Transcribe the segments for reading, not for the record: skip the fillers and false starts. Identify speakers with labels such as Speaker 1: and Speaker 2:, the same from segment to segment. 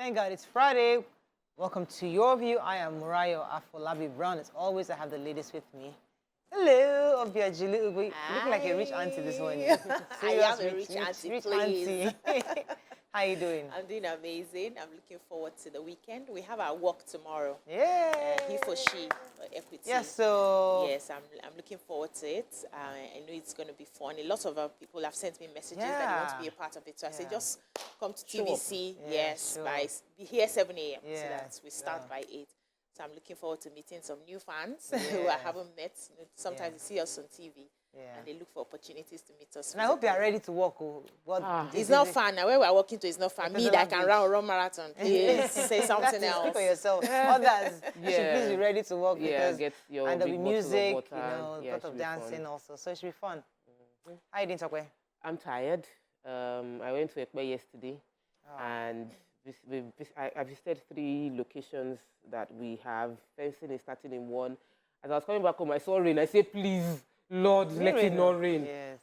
Speaker 1: Thank God it's Friday. Welcome to Your View. I am Murayo Afolabi Brown. As always, I have the ladies with me. Hello, Obiajilu. Looking like a rich auntie this morning.
Speaker 2: I am a rich auntie, please.
Speaker 1: Auntie. How you doing?
Speaker 2: I'm doing amazing. I'm looking forward to the weekend. We have our walk tomorrow.
Speaker 1: Yeah.
Speaker 2: He for she, equity.
Speaker 1: Yes, so...
Speaker 2: Yes, I'm looking forward to it. I know it's going to be fun. A lot of people have sent me messages that they want to be a part of it. So I said, just come to TVC. Yes, be here 7 a.m. so that we start by 8. So I'm looking forward to meeting some new fans who I haven't met. Sometimes they see us on TV. And they look for opportunities to meet us.
Speaker 1: And I hope you are ready to walk.
Speaker 2: It's not fun. Now, where we are walking to is not fun. Me that can run marathon. Please say something else.
Speaker 1: Speak for yourself. Others should please be ready to walk because
Speaker 3: get your
Speaker 1: and there'll be music,
Speaker 3: water,
Speaker 1: a lot of dancing also. So it should be fun. How you doing, Tokwe?
Speaker 3: I'm tired. I went to Ekpe yesterday, and I visited 3 locations that we have. Fencing is starting in 1. As I was coming back home, I saw rain. I said, please, Lord, let it not rain. Yes.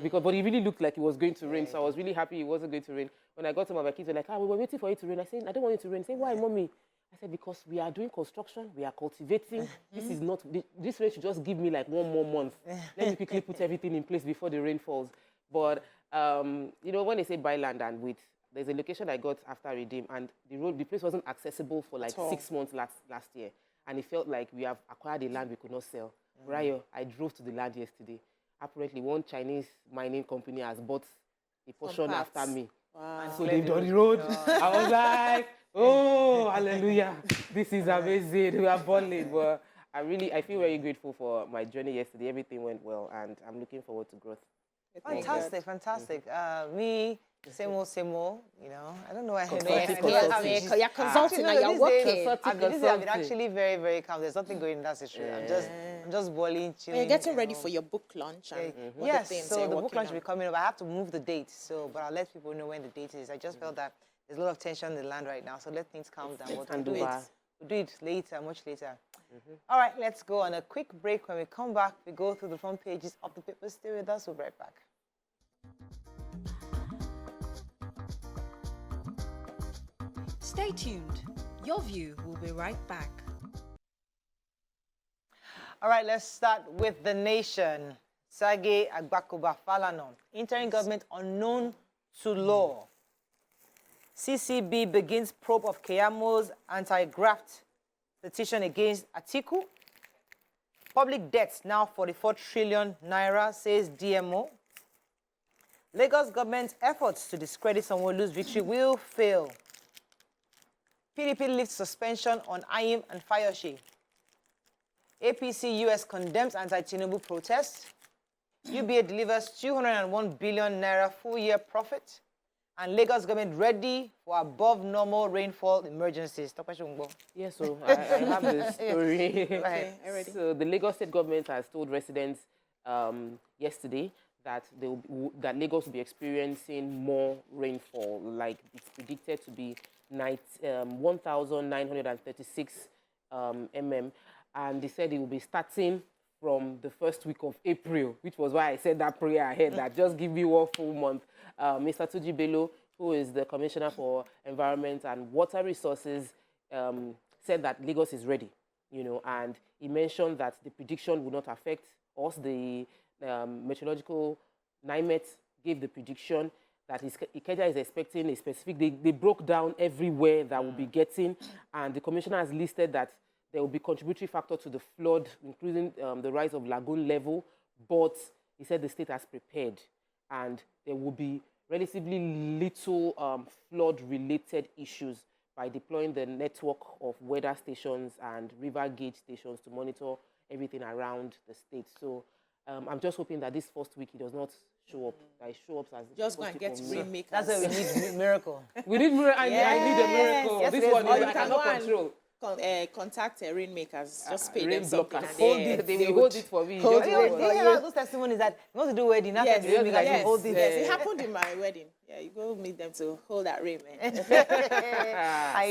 Speaker 3: But it really looked like it was going to rain, so I was really happy it wasn't going to rain. When I got home, my kids were like, we were waiting for it to rain. I said, I don't want it to rain. They said, why, Mommy? I said, because we are doing construction, we are cultivating. This rain should just give me like 1 more month. Let me quickly put everything in place before the rain falls. But, when they say buy land and wait, there's a location I got after Redeem, and the place wasn't accessible for like 6 months last year. And it felt like we have acquired a land we could not sell. Rayo, I drove to the land yesterday. Apparently, one Chinese mining company has bought a portion after me.
Speaker 2: Wow.
Speaker 3: So they've done the road. I was like, oh, hallelujah. This is amazing. We are balling. But I feel very grateful for my journey yesterday. Everything went well, and I'm looking forward to growth.
Speaker 1: Fantastic. Me, same old, I don't know why
Speaker 2: you're consulting and you're working.
Speaker 1: I've been actually very, very calm. There's nothing going on, that's the truth. I'm just boiling, chilling.
Speaker 2: You're getting ready for your book launch. And
Speaker 1: so the book launch will be coming up. I have to move the date, but I'll let people know when the date is. I just felt that there's a lot of tension in the land right now, so let things calm down. We'll do it later, much later. All right, let's go on a quick break. When we come back, we go through the front pages of the paper. Stay with us. We'll be right back.
Speaker 4: Stay tuned. Your View will be right back.
Speaker 1: All right, let's start with The Nation. Sage Agbakoba Falanon, interim government unknown to law. CCB begins probe of Keyamo's anti-graft petition against Atiku. Public debt now 44 trillion naira, says DMO. Lagos government's efforts to discredit Sanwo-Olu's victory will fail. PDP lifts suspension on Ayim and Fayoshe. APC US condemns anti-Tinubu protest. UBA delivers 201 billion naira full-year profit. And Lagos government ready for above normal rainfall emergencies.
Speaker 3: Yes, so I have the story. So the Lagos state government has told residents yesterday that Lagos will be experiencing more rainfall. Like it's predicted to be 1,936 mm, and they said it will be starting from the first week of April, which was why I said that prayer ahead, that just give me 1 full month. Mr. Tuji Bello, who is the Commissioner for Environment and Water Resources, said that Lagos is ready, and he mentioned that the prediction will not affect us. The meteorological NIMET gave the prediction that Ikeja is expecting a specific, they broke down everywhere that we'll be getting, and the Commissioner has listed that there will be contributory factor to the flood, including the rise of lagoon level, but he said the state has prepared, and there will be relatively little flood-related issues by deploying the network of weather stations and river gauge stations to monitor everything around the state. So I'm just hoping that this first week it does not show up. That it shows up as
Speaker 2: just go and get rainmakers.
Speaker 1: That's why we need miracle.
Speaker 3: We need miracle. I need a miracle.
Speaker 1: Yes,
Speaker 3: this one I cannot control.
Speaker 2: Contact rainmakers. Just pay them
Speaker 3: something.
Speaker 2: Hold
Speaker 3: it. They will hold it for me.
Speaker 1: Those testimonies that you want to do wedding. Hold it.
Speaker 2: Yes, it happened in my wedding. Yeah, you go meet them to hold that rain, man.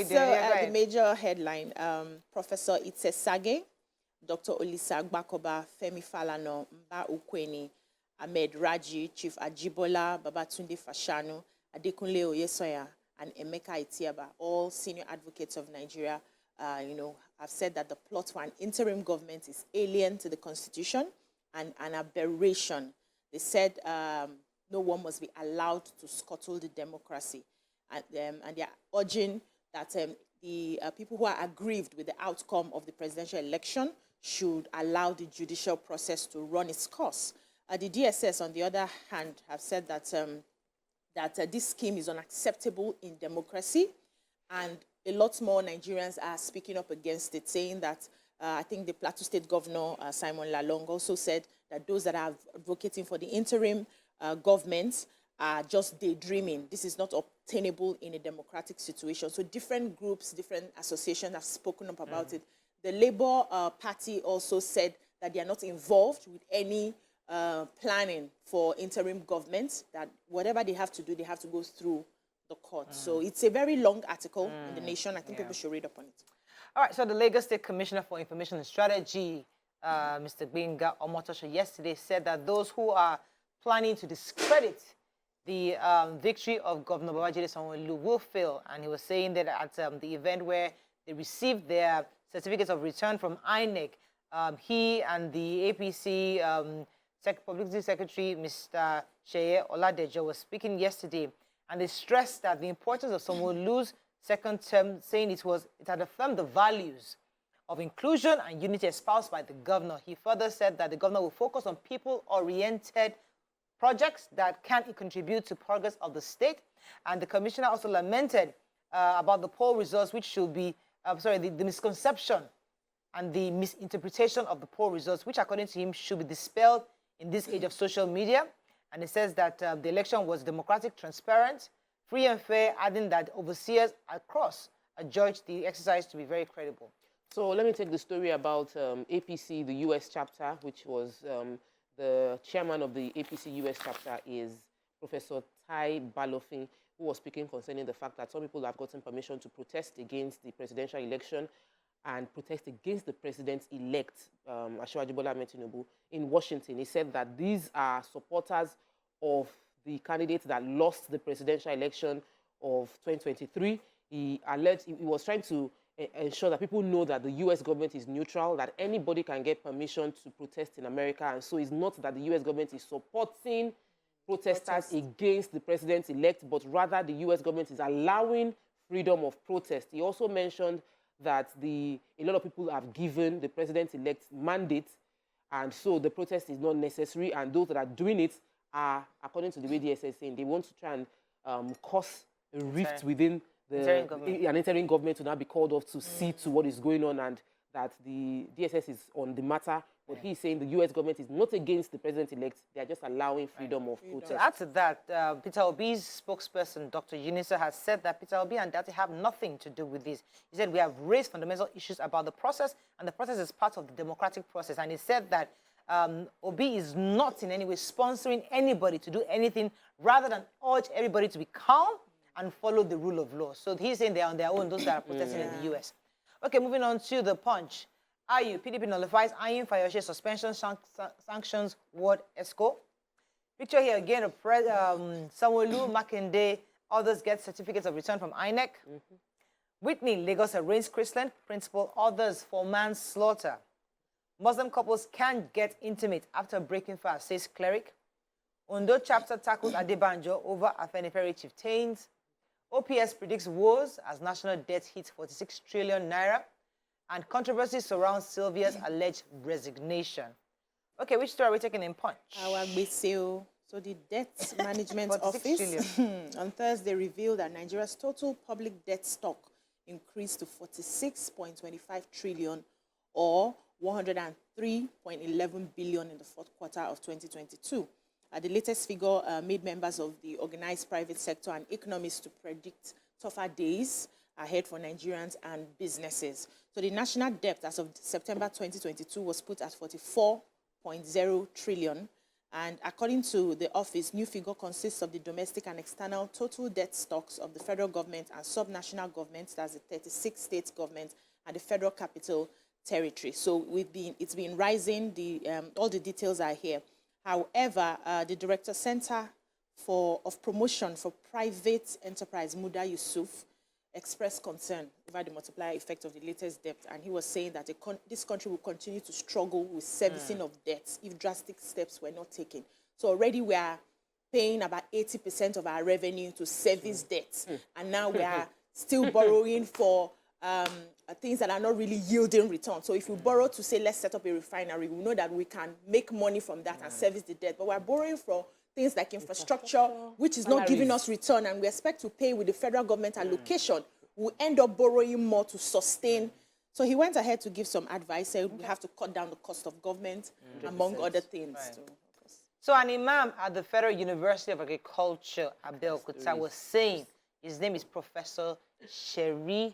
Speaker 2: The major headline: Professor Itse Sage, Dr. Olisa Agbakoba, Femi Falana, Mba Ukweni, Ahmed Raji, Chief Ajibola, Babatunde Fashanu, Adekunle Oyesoya, and Emeka Itiaba, all senior advocates of Nigeria, have said that the plot for an interim government is alien to the Constitution and an aberration. They said no one must be allowed to scuttle the democracy. And they are urging that the people who are aggrieved with the outcome of the presidential election should allow the judicial process to run its course. The DSS, on the other hand, have said that this scheme is unacceptable in democracy, and a lot more Nigerians are speaking up against it, saying that I think the Plateau State Governor, Simon Lalong, also said that those that are advocating for the interim government are just daydreaming. This is not obtainable in a democratic situation. So different groups, different associations have spoken up about it. The Labour Party also said that they are not involved with any planning for interim government, that whatever they have to do, they have to go through the court. So it's a very long article in The Nation. I think people should read up on it.
Speaker 1: All right, so the Lagos State Commissioner for Information and Strategy, Mr. Gbenga Omotosho, yesterday said that those who are planning to discredit the victory of Governor Babajide Sanwo-Olu will fail. And he was saying that at the event where they received their certificates of return from INEC, he and the APC Publicity Secretary, Mr. Sheye Oladejo, was speaking yesterday, and they stressed that the importance of Sanwo-Olu's second term, saying it had affirmed the values of inclusion and unity espoused by the governor. He further said that the governor will focus on people-oriented projects that can contribute to progress of the state. And the commissioner also lamented about the poll results, which should be, the misconception and the misinterpretation of the poll results, which according to him should be dispelled in this age of social media. And he says that the election was democratic, transparent, free and fair, adding that overseers across judged the exercise to be very credible.
Speaker 3: So let me take the story about APC, the US chapter, which was the chairman of the APC US chapter is Professor Tai Balofin, who was speaking concerning the fact that some people have gotten permission to protest against the presidential election and protest against the president-elect, Asiwaju Bola Ahmed Tinubu, in Washington. He said that these are supporters of the candidate that lost the presidential election of 2023. He was trying to ensure that people know that the US government is neutral, that anybody can get permission to protest in America, and so it's not that the US government is supporting protesters against the president-elect, but rather the US government is allowing freedom of protest. He also mentioned that a lot of people have given the president-elect mandate, and so the protest is not necessary, and those that are doing it are, according to the way DSS is saying, they want to try and cause a rift within an interim government to now be called off to see to what is going on, and that the DSS is on the matter. But he's saying the US government is not against the president-elect. They are just allowing freedom of protest.
Speaker 1: To add to that, Peter Obi's spokesperson, Dr. Unisa, has said that Peter Obi and Dati have nothing to do with this. He said, we have raised fundamental issues about the process, and the process is part of the democratic process. And he said that Obi is not in any way sponsoring anybody to do anything, rather than urge everybody to be calm and follow the rule of law. So he's saying they're on their own, those that are protesting in the US. Okay, moving on to the Punch. PDP nullifies Ayin Fayose suspension sanctions ward ESCO. Picture here again of Sanwo-Olu, Makinde, others get certificates of return from INEC. Whitney, Lagos arraigns Chrisland principal, others for manslaughter. Muslim couples can't get intimate after breaking fast, says cleric. Ondo chapter tackles Adebanjo over Afenifere chieftains. OPS predicts woes as national debt hits 46 trillion naira. And controversy surrounds Sylvia's alleged resignation. Okay, which story are we taking in Punch?
Speaker 2: So the Debt Management Office on Thursday revealed that Nigeria's total public debt stock increased to 46.25 trillion or 103.11 billion in the fourth quarter of 2022. The latest figure made members of the organized private sector and economists to predict tougher days ahead for Nigerians and businesses. So the national debt as of September 2022 was put at 44.0 trillion. And according to the office, new figure consists of the domestic and external total debt stocks of the federal government and subnational governments, that's the 36 state governments and the federal capital territory. So it's been rising. All the details are here. However, the Director Center of promotion for private enterprise, Muda Yusuf, expressed concern over the multiplier effect of the latest debt, and he was saying that this country will continue to struggle with servicing of debts if drastic steps were not taken. So already we are paying about 80% of our revenue to service debts, and now we are still borrowing for things that are not really yielding return. So if you borrow to say, let's set up a refinery, we know that we can make money from that and service the debt, but we're borrowing for things like infrastructure, which is not giving us return, and we expect to pay with the federal government allocation. We'll end up borrowing more to sustain. So he went ahead to give some advice, said we have to cut down the cost of government, among other things.
Speaker 1: Right. So an imam at the Federal University of Agriculture, Abeokuta, was saying, his name is Professor Sherif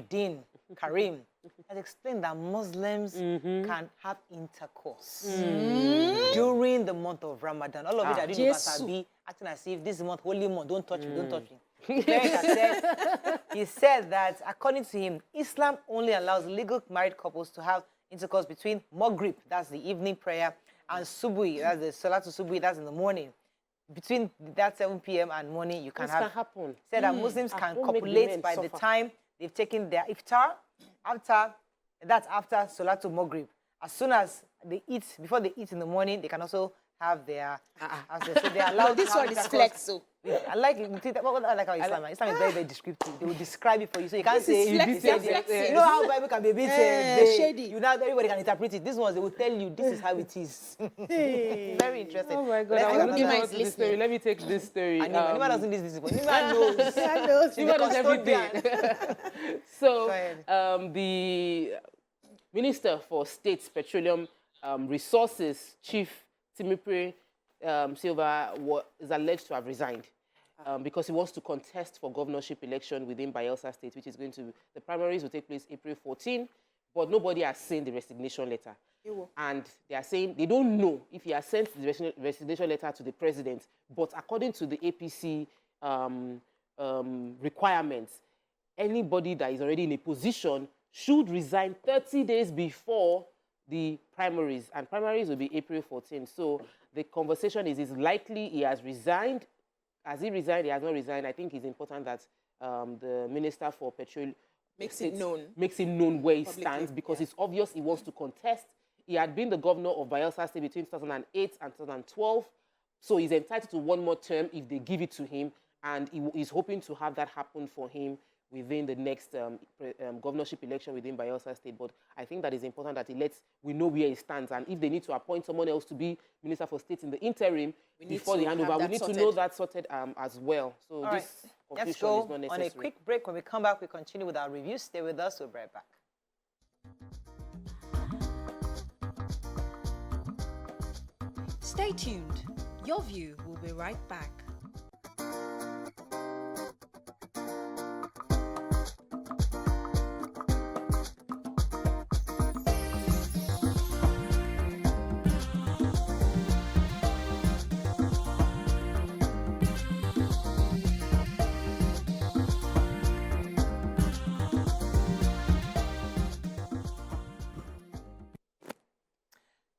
Speaker 1: Din Karim, has explained that Muslims can have intercourse during the month of Ramadan. All of which are doing Wasabi, acting as if this month, holy month, don't touch me, don't touch me. He said that, according to him, Islam only allows legal married couples to have intercourse between Maghrib, that's the evening prayer, and Subui, that's the Salatul Subui, that's in the morning. Between that 7 p.m. and morning, you can
Speaker 3: This
Speaker 1: have.
Speaker 3: can happen.
Speaker 1: Said that Muslims can copulate by the time they've taken their iftar, that's after Salatul Maghrib. As soon as they eat, before they eat in the morning, they can also have their. So they allow
Speaker 2: this one is flex, so.
Speaker 1: I like it. I like how Islam is very, very descriptive. They will describe it for you, so you can't say
Speaker 2: flexing.
Speaker 1: you know how Bible can be a bit
Speaker 2: shady.
Speaker 1: You know, everybody can interpret it. This ones they will tell you this is how it is. Very interesting.
Speaker 3: Oh my God! Let me take this story.
Speaker 1: Nima doesn't listen to this, but Nima knows.
Speaker 3: Nima knows everything. So the Minister for State Petroleum Resources, Chief Timipre Silva, is alleged to have resigned because he wants to contest for governorship election within Bayelsa State, which is going to, the primaries will take place April 14, but nobody has seen the resignation letter. And they are saying they don't know if he has sent the resignation letter to the president, but according to the APC requirements, anybody that is already in a position should resign 30 days before the primaries, and primaries will be April 14. So the conversation is likely he has resigned. Has he resigned? He has not resigned. I think it's important that the Minister for Petroleum makes it known where he stands, because it's obvious he wants to contest. He had been the governor of Bayelsa State between 2008 and 2012, so he's entitled to one more term if they give it to him, and he's hoping to have that happen for him within the next governorship election within Bayelsa State. But I think that it's important that we know where he stands, and if they need to appoint someone else to be Minister for State in the interim before the handover, we need to know that sorted as well. So
Speaker 1: all
Speaker 3: this
Speaker 1: right. Let's
Speaker 3: confusion
Speaker 1: go
Speaker 3: is not necessary.
Speaker 1: on a quick break. When we come back, we continue with our review. Stay with us. We'll be right back.
Speaker 4: Stay tuned. Your View will be right back.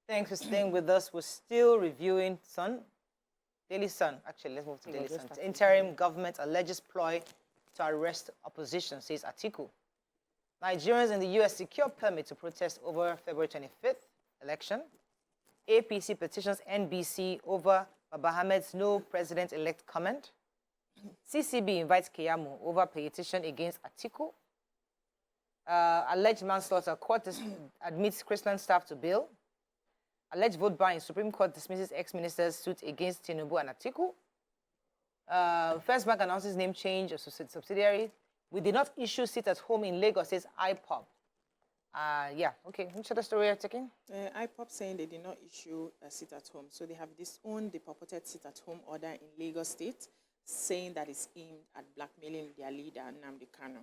Speaker 1: Thanks for staying with us. We're still reviewing Daily Sun. Actually, let's move to Daily Sun. Interim government alleges ploy to arrest opposition, says Atiku. Nigerians in the U.S. secure permit to protest over February 25th election. APC petitions NBC over Baba Ahmed's no president-elect comment. CCB invites Keyamo over petition against Atiku. Alleged manslaughter, court admits Christian staff to bail. Alleged vote buying, Supreme Court dismisses ex-minister's suit against Tinubu and Atiku. First Bank announces name change of subsidiary. We did not issue sit at home in Lagos, says IPOB. Yeah, okay. Which other story are you taking?
Speaker 2: IPOB saying they did not issue a sit at home. So they have disowned the purported sit at home order in Lagos State, saying that it's aimed at blackmailing their leader, Nnamdi Kanu.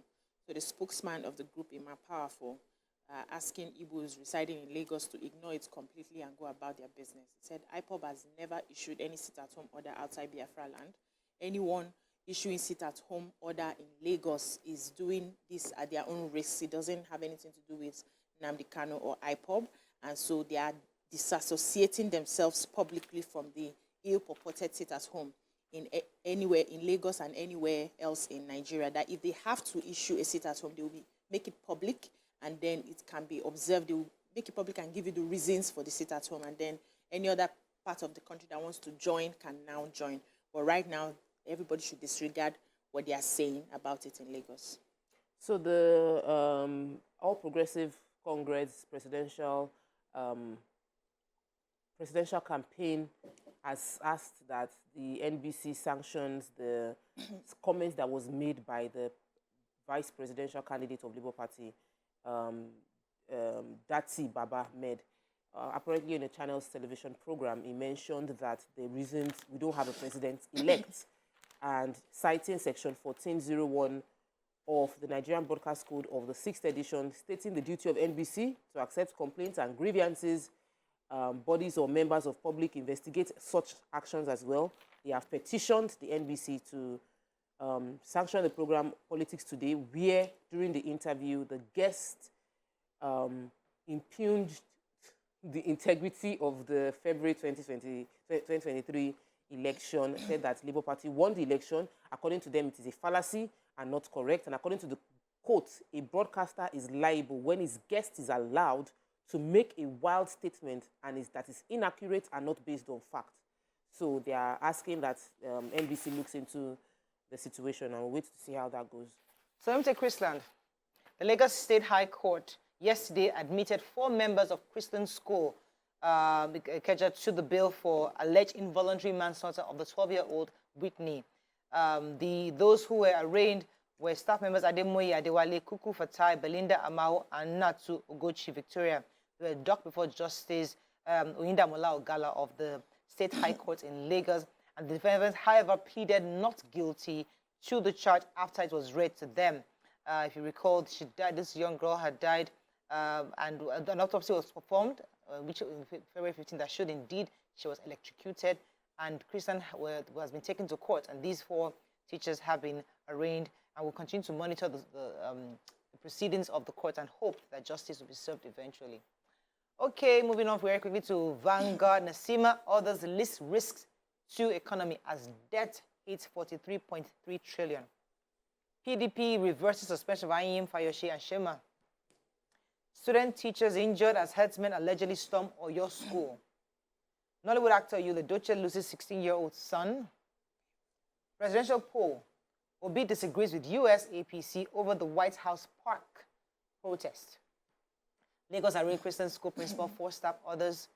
Speaker 2: So the spokesman of the group, Ima Powerful, asking Igbos residing in Lagos to ignore it completely and go about their business. He said IPOB has never issued any sit-at-home order outside Biafra land. Anyone issuing sit-at-home order in Lagos is doing this at their own risk. It doesn't have anything to do with Nnamdi Kanu or IPOB, and so they are disassociating themselves publicly from the ill-purported sit-at-home anywhere in Lagos and anywhere else in Nigeria, that if they have to issue a sit-at-home, they will make it public, and then it can be observed. They will make it public and give you the reasons for the sit-at-home, and then any other part of the country that wants to join can now join. But right now, everybody should disregard what they are saying about it in Lagos.
Speaker 3: So the All Progressive Congress presidential campaign has asked that the NBC sanctions the comments that was made by the vice presidential candidate of Labour Party, Dati Baba Med. Apparently in a Channel's television program, he mentioned that the reasons we don't have a president-elect, and citing Section 1401 of the Nigerian Broadcast Code of the 6th edition, stating the duty of NBC to accept complaints and grievances, bodies or members of public investigate such actions as well. They have petitioned the NBC to sanction the program Politics Today, where during the interview, the guest impugned the integrity of the February 2023 election, said that Labour Party won the election. According to them, it is a fallacy and not correct. And according to the quote, a broadcaster is liable when his guest is allowed to make a wild statement and that is inaccurate and not based on fact. So they are asking that NBC looks into the situation, and we'll wait to see how that goes.
Speaker 1: So let me take Chrisland. The Lagos State High Court yesterday admitted 4 members of Chrisland School to the bill for alleged involuntary manslaughter of the 12-year-old Whitney. Those who were arraigned were staff members Ademoye Adewale, Kuku Fatai, Belinda Amao, and Natu Ogochi Victoria. They were docked before Justice Oyindamola Ogala of the State High Court in Lagos. And the defendants, however, pleaded not guilty to the charge after it was read to them. If you recall, she died. This young girl had died, and an autopsy was performed, which in February 15, that showed indeed she was electrocuted. And Christian has been taken to court, and these 4 teachers have been arraigned, and will continue to monitor the proceedings of the court and hope that justice will be served eventually. Okay, moving on very quickly to Vanguard. Nasima, others list risks to economy as debt hits 43.3 trillion. PDP reverses suspension of Ayim, Fayoshe, and Shema. Student teachers injured as herdsmen allegedly storm Oyo school. Nollywood actor Yul Edochie loses 16-year-old son. Presidential poll. Obi disagrees with US APC over the White House Park protest. Lagos Array Christian School principal, 4 staff, others.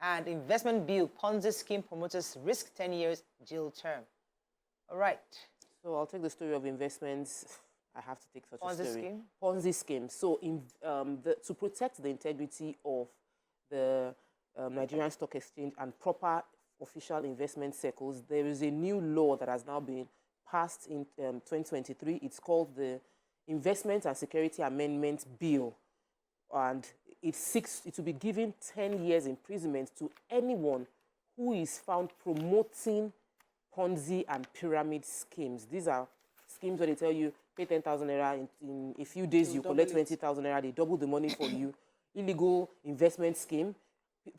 Speaker 1: And investment bill, Ponzi scheme promoters risk 10 years jail term. All right.
Speaker 3: So I'll take the story of investments. I have to take such a story.
Speaker 1: Scheme?
Speaker 3: Ponzi scheme. So to protect the integrity of the Nigerian Stock Exchange and proper official investment circles, there is a new law that has now been passed in 2023. It's called the Investment and Security Amendment Bill. And it will be given 10 years imprisonment to anyone who is found promoting Ponzi and pyramid schemes. These are schemes where they tell you, pay 10,000 naira, in a few days you collect 20,000 naira, they double the money for you. Illegal investment scheme.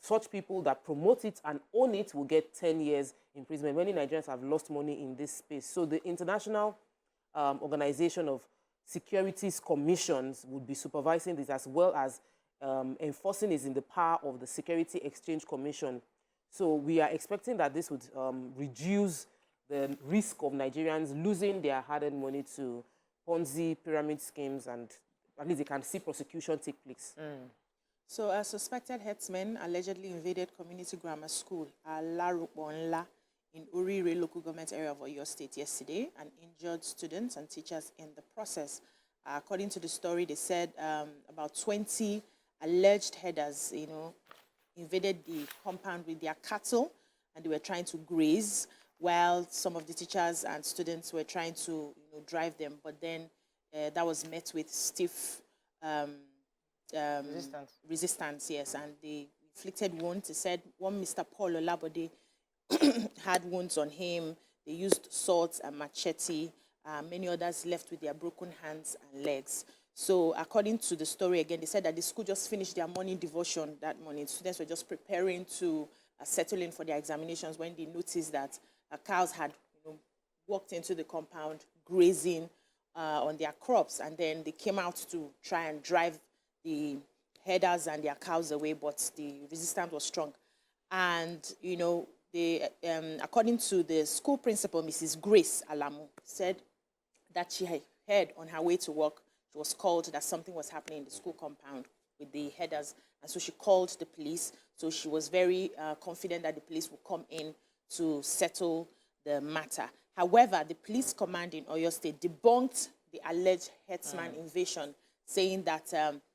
Speaker 3: Such people that promote it and own it will get 10 years imprisonment. Many Nigerians have lost money in this space. So the International Organization of Securities Commissions would be supervising this, as well as enforcing is in the power of the Security Exchange Commission. So we are expecting that this would reduce the risk of Nigerians losing their hard-earned money to Ponzi pyramid schemes, and at least they can see prosecution take place.
Speaker 2: So a suspected herdsman allegedly invaded community grammar school Alarubonla in Urire local government area of Oyo State yesterday and injured students and teachers in the process. According to the story, they said about 20 alleged herders, invaded the compound with their cattle, and they were trying to graze, while some of the teachers and students were trying to drive them. But then that was met with stiff resistance, yes, and they inflicted wounds. They said one Mr. Paul Olabode had wounds on him. They used swords and machete. Many others left with their broken hands and legs. So according to the story again, they said that the school just finished their morning devotion that morning. Students were just preparing to settling for their examinations when they noticed that cows had walked into the compound grazing on their crops, and then they came out to try and drive the herders and their cows away, but the resistance was strong. And, they, according to the school principal, Mrs. Grace Alamu, said that she had heard on her way to work, she was called that something was happening in the school compound with the herders, and so she called the police. So she was very confident that the police would come in to settle the matter. However, the police command in Oyo State debunked the alleged herdsman invasion, saying that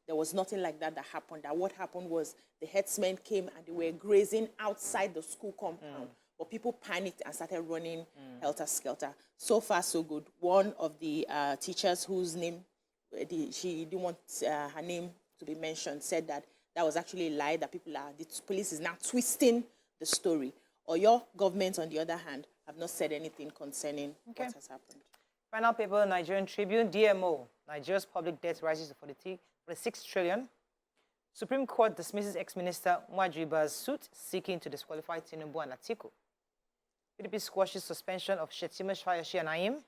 Speaker 2: there was nothing like that happened, that what happened was the herdsmen came and they were grazing outside the school compound, but people panicked and started running helter-skelter. So far, so good. One of the teachers whose name, she didn't want her name to be mentioned, said that was actually a lie, that the police is now twisting the story. Or your government, on the other hand, have not said anything concerning what has happened.
Speaker 1: Final paper, Nigerian Tribune, DMO. Nigeria's public debt rises to 46 trillion. Supreme Court dismisses ex-minister Nwajuiba's suit seeking to disqualify Tinubu and Atiku. PDP squashes suspension of Shetima Fayoshi and Ayim.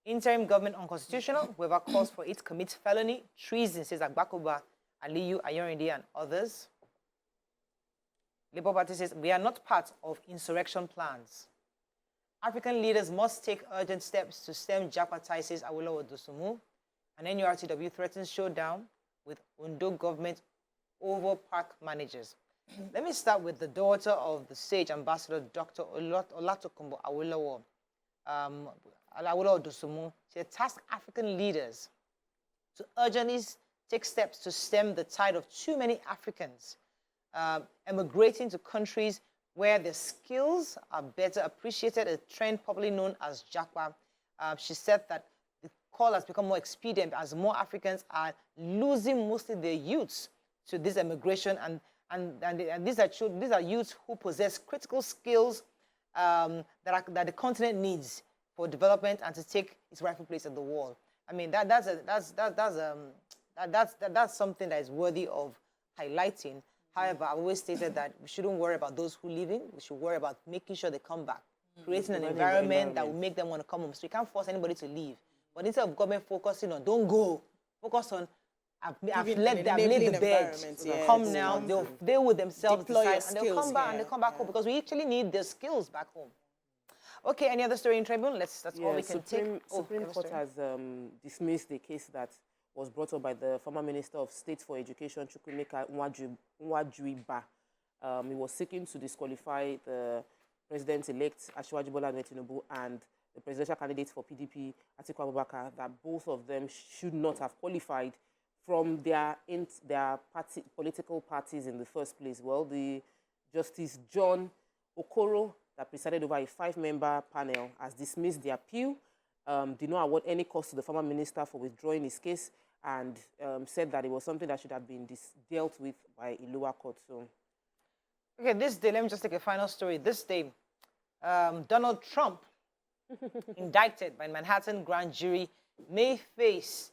Speaker 1: Interim government unconstitutional. Whoever calls for it commits felony. Treason, says Agbakoba, Aliyu, Ayorinde, and others. Labour Party says, we are not part of insurrection plans. African leaders must take urgent steps to stem Japa ties, says Awolowo Dosunmu. And NURTW threatens showdown with Ondo government over park managers. Let me start with the daughter of the sage ambassador, Dr. Olatokunbo Awolowo Dosunmu. She tasked African leaders to urgently take steps to stem the tide of too many Africans emigrating to countries where their skills are better appreciated, a trend popularly known as Japa. She said that the call has become more expedient as more Africans are losing mostly their youths to this emigration, and these are youths who possess critical skills that the continent needs for development and to take its rightful place in the world. I mean, that's something that is worthy of highlighting. However, I've always stated that we shouldn't worry about those who are leaving. We should worry about making sure they come back, creating an environment that will make them want to come home. So you can't force anybody to leave. But instead of government focusing on, don't go, focus on, I've laid the bed. Come now, they will themselves decide, and they'll come back and they come back home because we actually need their skills back home. Okay, any other story in Tribune? That's all we can take.
Speaker 3: Supreme Court has dismissed the case that was brought up by the former Minister of State for Education, Chukwemeka Nwajuiba. He was seeking to disqualify the President-elect, Asiwaju Bola Ahmed Tinubu, and the presidential candidate for PDP, Atiku Abubakar, that both of them should not have qualified from their political parties in the first place. Well, the Justice John Okoro, that presided over a 5-member panel, has dismissed the appeal, did not award any cost to the former minister for withdrawing his case, and said that it was something that should have been dealt with by a lower court. So,
Speaker 1: okay, this day, let me just take a final story. This day, Donald Trump, indicted by Manhattan grand jury, may face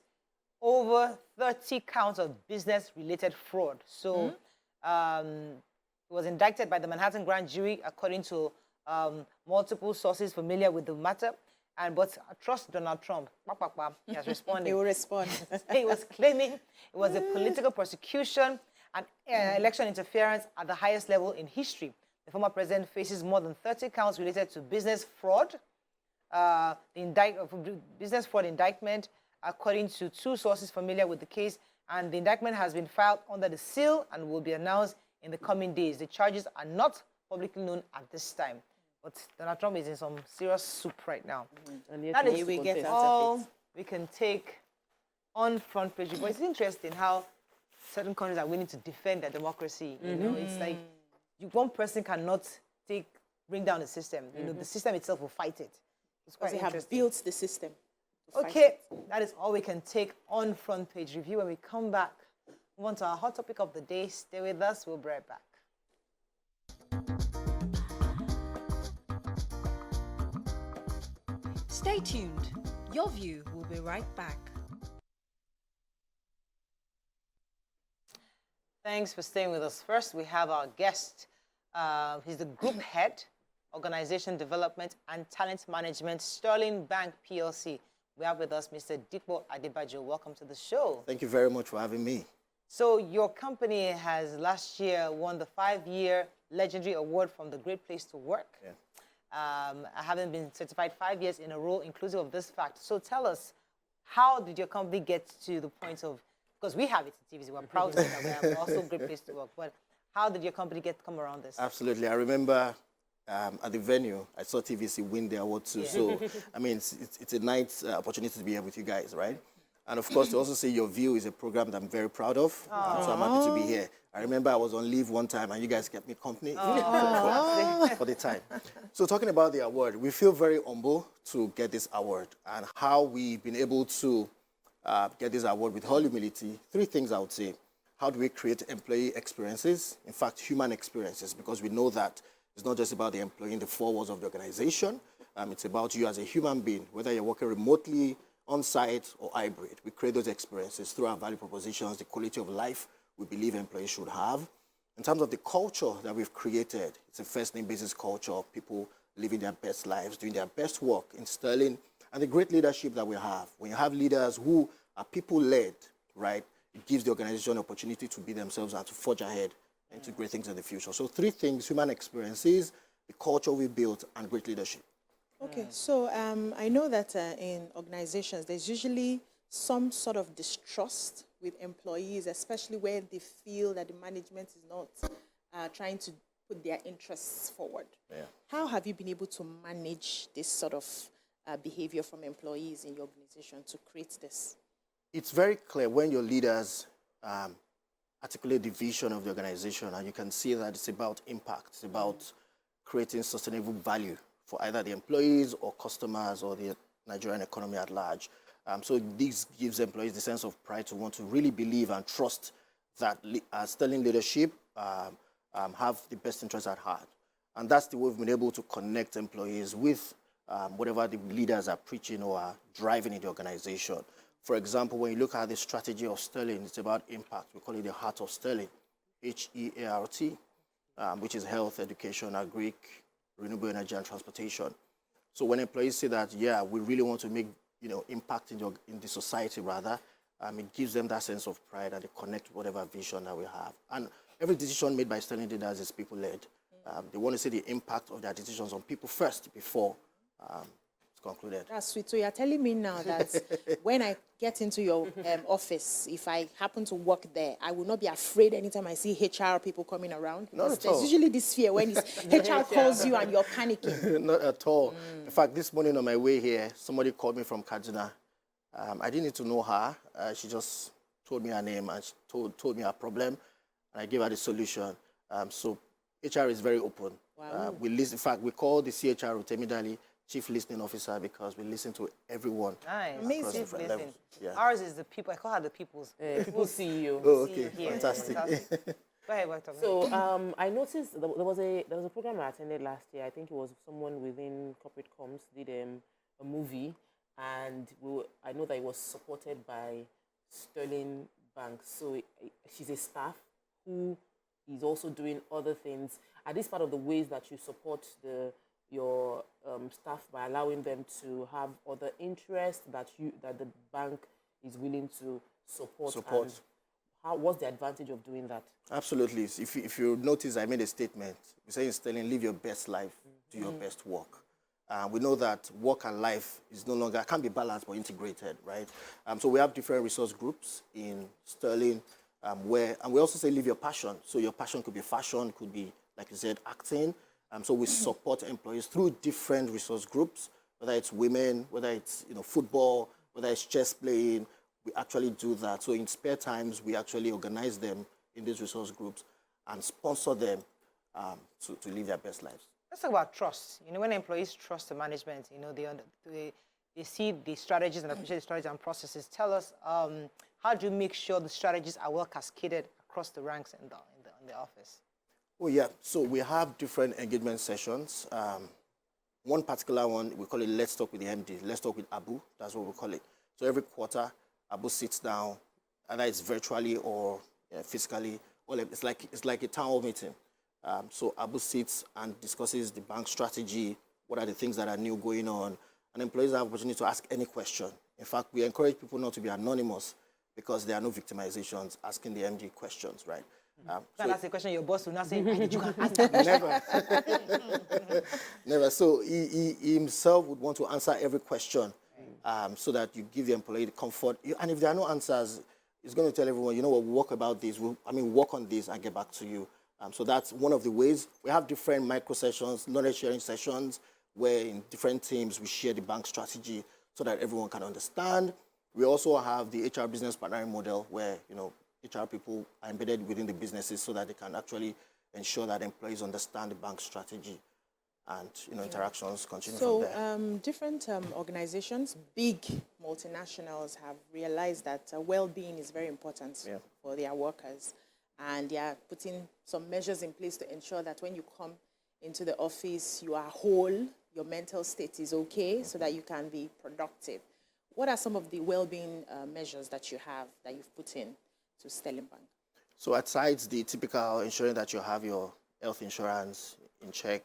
Speaker 1: over 30 counts of business-related fraud. So, he was indicted by the Manhattan grand jury, according to multiple sources familiar with the matter. But I trust Donald Trump. He has responded.
Speaker 2: He will respond.
Speaker 1: He was claiming it was a political persecution and election interference at the highest level in history. The former president faces more than 30 counts related to business fraud. Business fraud indictment, according to 2 sources familiar with the case, and the indictment has been filed under the seal and will be announced in the coming days. The charges are not publicly known at this time. But Donald Trump is in some serious soup right now.
Speaker 3: and yet
Speaker 1: That
Speaker 3: he
Speaker 1: is
Speaker 3: wants to
Speaker 2: we get
Speaker 3: contest.
Speaker 2: out of
Speaker 1: all
Speaker 2: it.
Speaker 1: we can take on front page. But it's interesting how certain countries are willing to defend their democracy. You know, it's like one person cannot bring down the system. You know, the system itself will fight it. It's quite
Speaker 2: Because they have
Speaker 1: interesting.
Speaker 2: built the system.
Speaker 1: Okay, that is all we can take on front page review. When we come back, move on to our hot topic of the day. Stay with us. We'll be right back.
Speaker 4: Stay tuned. Your view will be right back.
Speaker 1: Thanks for staying with us. First, we have our guest, He's the group head, organization development and talent management, Sterling Bank PLC. We have with us Mr. Dipo Adebajo. Welcome to the show.
Speaker 5: Thank you very much for having me.
Speaker 1: So your company has last year won the 5-year legendary award from the Great Place to Work.
Speaker 5: Yeah.
Speaker 1: Having been certified 5 years in a row inclusive of this fact. So tell us, how did your company get to the point of, because we have it in TVC, we're proud to say that we are also a Great Place to Work, but how did your company come around this?
Speaker 5: Absolutely. I remember at the venue, I saw TVC win the award too. Yeah. So, I mean, it's a nice opportunity to be here with you guys, right? And of course, to also say Your View is a program that I'm very proud of. So I'm happy to be here. I remember I was on leave one time and you guys kept me company for the time. So talking about the award, we feel very humble to get this award, and how we've been able to get this award with all humility. 3 things I would say. How do we create employee experiences? In fact, human experiences, because we know that it's not just about the employee in the 4 walls of the organization. It's about you as a human being, whether you're working remotely, on-site, or hybrid. We create those experiences through our value propositions, the quality of life we believe employees should have. In terms of the culture that we've created, it's a first-name basis culture of people living their best lives, doing their best work in Sterling, and the great leadership that we have. When you have leaders who are people-led, right, it gives the organization an opportunity to be themselves and to forge ahead and to great things in the future. So 3 things: human experiences, the culture we built, and great leadership.
Speaker 2: Okay, so I know that in organizations, there's usually some sort of distrust with employees, especially where they feel that the management is not trying to put their interests forward.
Speaker 5: Yeah.
Speaker 2: How have you been able to manage this sort of behavior from employees in your organization to create this?
Speaker 5: It's very clear when your leaders articulate the vision of the organization, and you can see that it's about impact, it's about creating sustainable value for either the employees or customers or the Nigerian economy at large. So this gives employees the sense of pride to want to really believe and trust that Sterling leadership have the best interests at heart. And that's the way we've been able to connect employees with whatever the leaders are preaching or are driving in the organization. For example, when you look at the strategy of Sterling, it's about impact. We call it the heart of Sterling, HEART, which is health, education, agri, renewable energy, and transportation. So when employees say that, yeah, we really want to make impact in the society, rather, it gives them that sense of pride, and they connect with whatever vision that we have. And every decision made by Sterling leaders is people-led. They want to see the impact of their decisions on people first before it's concluded.
Speaker 2: That's sweet. So you're telling me now that when I get into your office, if I happen to work there, I will not be afraid anytime I see HR people coming around?
Speaker 5: Not at
Speaker 2: There's
Speaker 5: all.
Speaker 2: usually this fear when HR calls you and you're panicking.
Speaker 5: Not at all. In fact, this morning on my way here, somebody called me from Kaduna. I didn't need to know her. She just told me her name and she told me her problem, and I gave her the solution. So HR is very open.
Speaker 2: Wow.
Speaker 5: We listen. In fact, we call the CHR Temidali Chief Listening Officer, because we listen to everyone.
Speaker 1: Nice.
Speaker 2: Amazing.
Speaker 1: Chief
Speaker 5: Different
Speaker 1: listen.
Speaker 5: levels. Yeah.
Speaker 1: Ours is the people, I call her the people's.
Speaker 3: People CEO.
Speaker 5: Oh, okay.
Speaker 1: Here.
Speaker 5: Fantastic.
Speaker 1: Go ahead, Dr.
Speaker 3: So I noticed there was a program I attended last year. I think it was someone within corporate comms did a movie, and I know that it was supported by Sterling Bank. So she's a staff who is also doing other things. Are these part of the ways that you support your staff by allowing them to have other interests that the bank is willing to support? And what's the advantage of doing that?
Speaker 5: Absolutely. If you notice, I made a statement. We say in Sterling, live your best life, do your best work. We know that work and life is no longer, can't be balanced but integrated, right? So we have different resource groups in Sterling and we also say live your passion. So your passion could be fashion, could be, like you said, acting. So we support employees through different resource groups, whether it's women, whether it's football, whether it's chess playing. We actually do that. So in spare times, we actually organize them in these resource groups and sponsor them to live their best lives.
Speaker 1: Let's talk about trust. When employees trust the management, they see the strategies and appreciate the strategies and processes. Tell us, how do you make sure the strategies are well cascaded across the ranks in the office?
Speaker 5: Oh, yeah. So we have different engagement sessions. One particular one, we call it Let's Talk with the MD. Let's Talk with Abu. That's what we call it. So every quarter, Abu sits down, either it's virtually or physically. It's like a town hall meeting. So Abu sits and discusses the bank strategy, what are the things that are new going on, and employees have opportunity to ask any question. In fact, we encourage people not to be anonymous because there are no victimizations asking the MD questions, right?
Speaker 1: So that's a question your boss will not say, why did you answer that?
Speaker 5: Never. Never. So he himself would want to answer every question so that you give the employee the comfort. And if there are no answers, he's going to tell everyone, you know what, we'll work about this. Work on this and get back to you. So that's one of the ways. We have different micro sessions, knowledge sharing sessions, where in different teams we share the bank strategy so that everyone can understand. We also have the HR business partnering model where, HR people are embedded within the businesses so that they can actually ensure that employees understand the bank strategy and, interactions continue from there.
Speaker 2: So different organizations, big multinationals have realized that well-being is very important for their workers. And they are putting some measures in place to ensure that when you come into the office, you are whole, your mental state is okay, so that you can be productive. What are some of the well-being measures that you have, that you've put in to Sterling Bank?
Speaker 5: So aside the typical ensuring that you have your health insurance in check,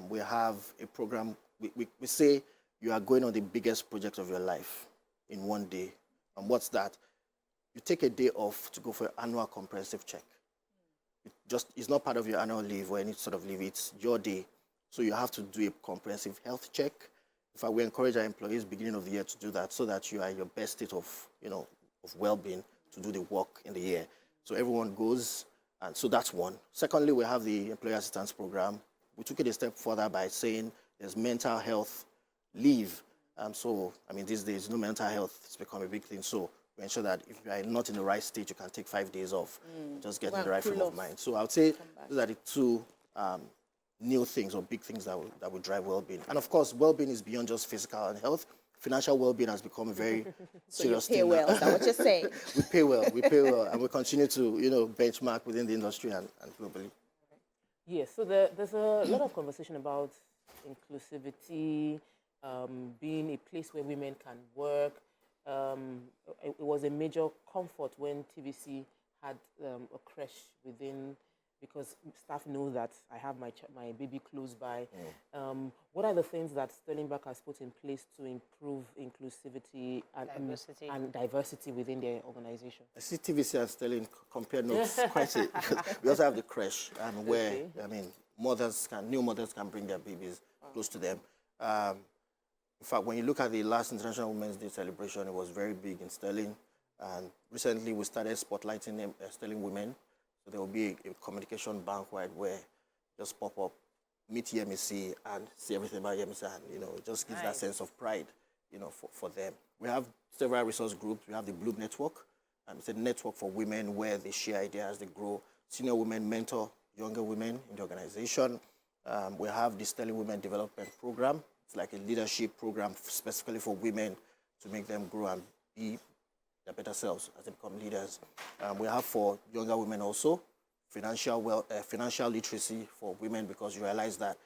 Speaker 5: we have a program. We say you are going on the biggest project of your life in one day. And what's that? You take a day off to go for an annual comprehensive check. It's not part of your annual leave or any sort of leave. It's your day. So you have to do a comprehensive health check. In fact, we encourage our employees beginning of the year to do that so that you are in your best state of well-being to do the work in the year. So everyone goes, and so that's one. Secondly, we have the employee assistance program. We took it a step further by saying there's mental health leave. These days, mental health has become a big thing. So we ensure that if you are not in the right state, you can take 5 days off, just get in the right frame of mind. So I would say those are the two new things or big things that will drive well-being. And of course, well-being is beyond just physical and health. Financial well-being has become a very serious thing.
Speaker 2: So you pay well, is that what you're saying?
Speaker 5: We pay well, and we continue to, benchmark within the industry and globally.
Speaker 3: Yes, so there's a lot of conversation about inclusivity, being a place where women can work. It was a major comfort when TVC had a creche within, because staff know that I have my baby close by. What are the things that Sterling Bank has put in place to improve inclusivity and diversity within their organization?
Speaker 5: I see TVC and Sterling compare notes quite a because we also have the creche where new mothers can bring their babies close to them. In fact, when you look at the last International Women's Day celebration, it was very big in Sterling. And recently we started spotlighting Sterling women. So there will be a communication banquet where just pop up, meet Yemisi and see everything about Yemisi, and it just gives that sense of pride, for them. We have several resource groups. We have the Bloom Network, and it's a network for women where they share ideas, they grow. Senior women mentor younger women in the organization. We have the Sterling Women Development Program. It's like a leadership program specifically for women to make them grow and be their better selves as they become leaders. We have for younger women also financial literacy for women, because you realize that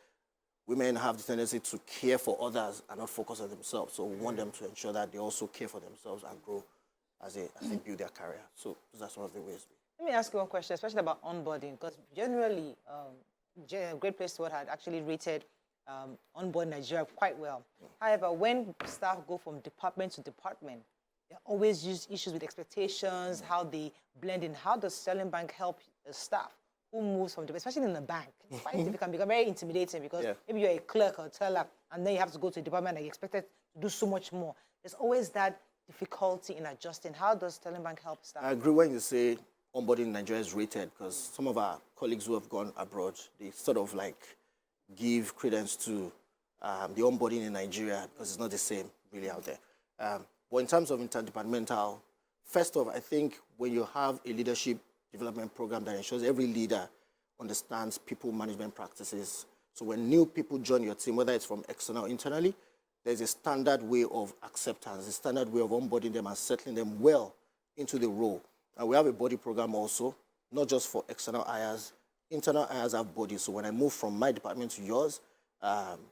Speaker 5: women have the tendency to care for others and not focus on themselves. So we want them to ensure that they also care for themselves and grow as they build their career. So that's one of the ways.
Speaker 1: Let me ask you one question, especially about onboarding, because generally, Great Place to Work had actually rated onboard Nigeria quite well. However, when staff go from department to department, there are always issues with expectations, how they blend in. How does Sterling Bank help the staff who moves from, especially in the bank? It's quite difficult, can become very intimidating, because maybe you're a clerk or teller, and then you have to go to a department and you're expected to do so much more. There's always that difficulty in adjusting. How does Sterling Bank help staff?
Speaker 5: I agree when you say onboarding in Nigeria is rated, because some of our colleagues who have gone abroad, they sort of give credence to the onboarding in Nigeria, because it's not the same really out there. But in terms of interdepartmental, first off, I think when you have a leadership development program that ensures every leader understands people management practices. So when new people join your team, whether it's from external or internally, there's a standard way of acceptance, a standard way of onboarding them and settling them well into the role. And we have a body program also, not just for external hires. Internal hires have bodies. So when I move from my department to yours,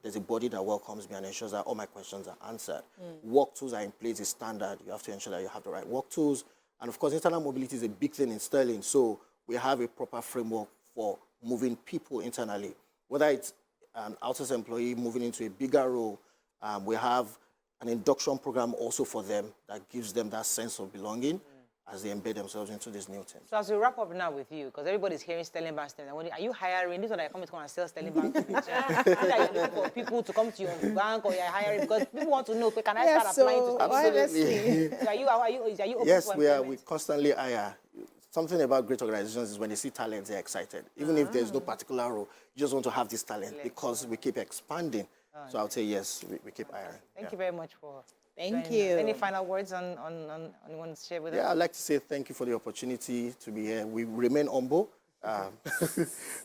Speaker 5: there's a body that welcomes me and ensures that all my questions are answered. Work tools are in place, is standard. You have to ensure that you have the right work tools. And of course, internal mobility is a big thing in Sterling. So we have a proper framework for moving people internally, whether it's an outsourced employee moving into a bigger role. We have an induction program also for them that gives them that sense of belonging as they embed themselves into this new team.
Speaker 1: So as we wrap up now with you, because everybody's hearing Sterling Bank, are you hiring? This one I come to come and sell Sterling Bank. Are you looking for people to come to your bank, or you're hiring? Because people want to know, can I start applying to
Speaker 5: Absolutely.
Speaker 1: So are you open
Speaker 5: Yes,
Speaker 1: for
Speaker 5: we
Speaker 1: employment?
Speaker 5: constantly hire. Something about great organizations is when they see talent, they're excited. Even if there's no particular role, you just want to have this talent because we keep expanding. So I would say yes, we keep hiring.
Speaker 1: Thank you very much for
Speaker 2: Thank
Speaker 1: joining
Speaker 2: you.
Speaker 1: us. Any final words on you want to share with us?
Speaker 5: Yeah, I'd like to say thank you for the opportunity to be here. We remain humble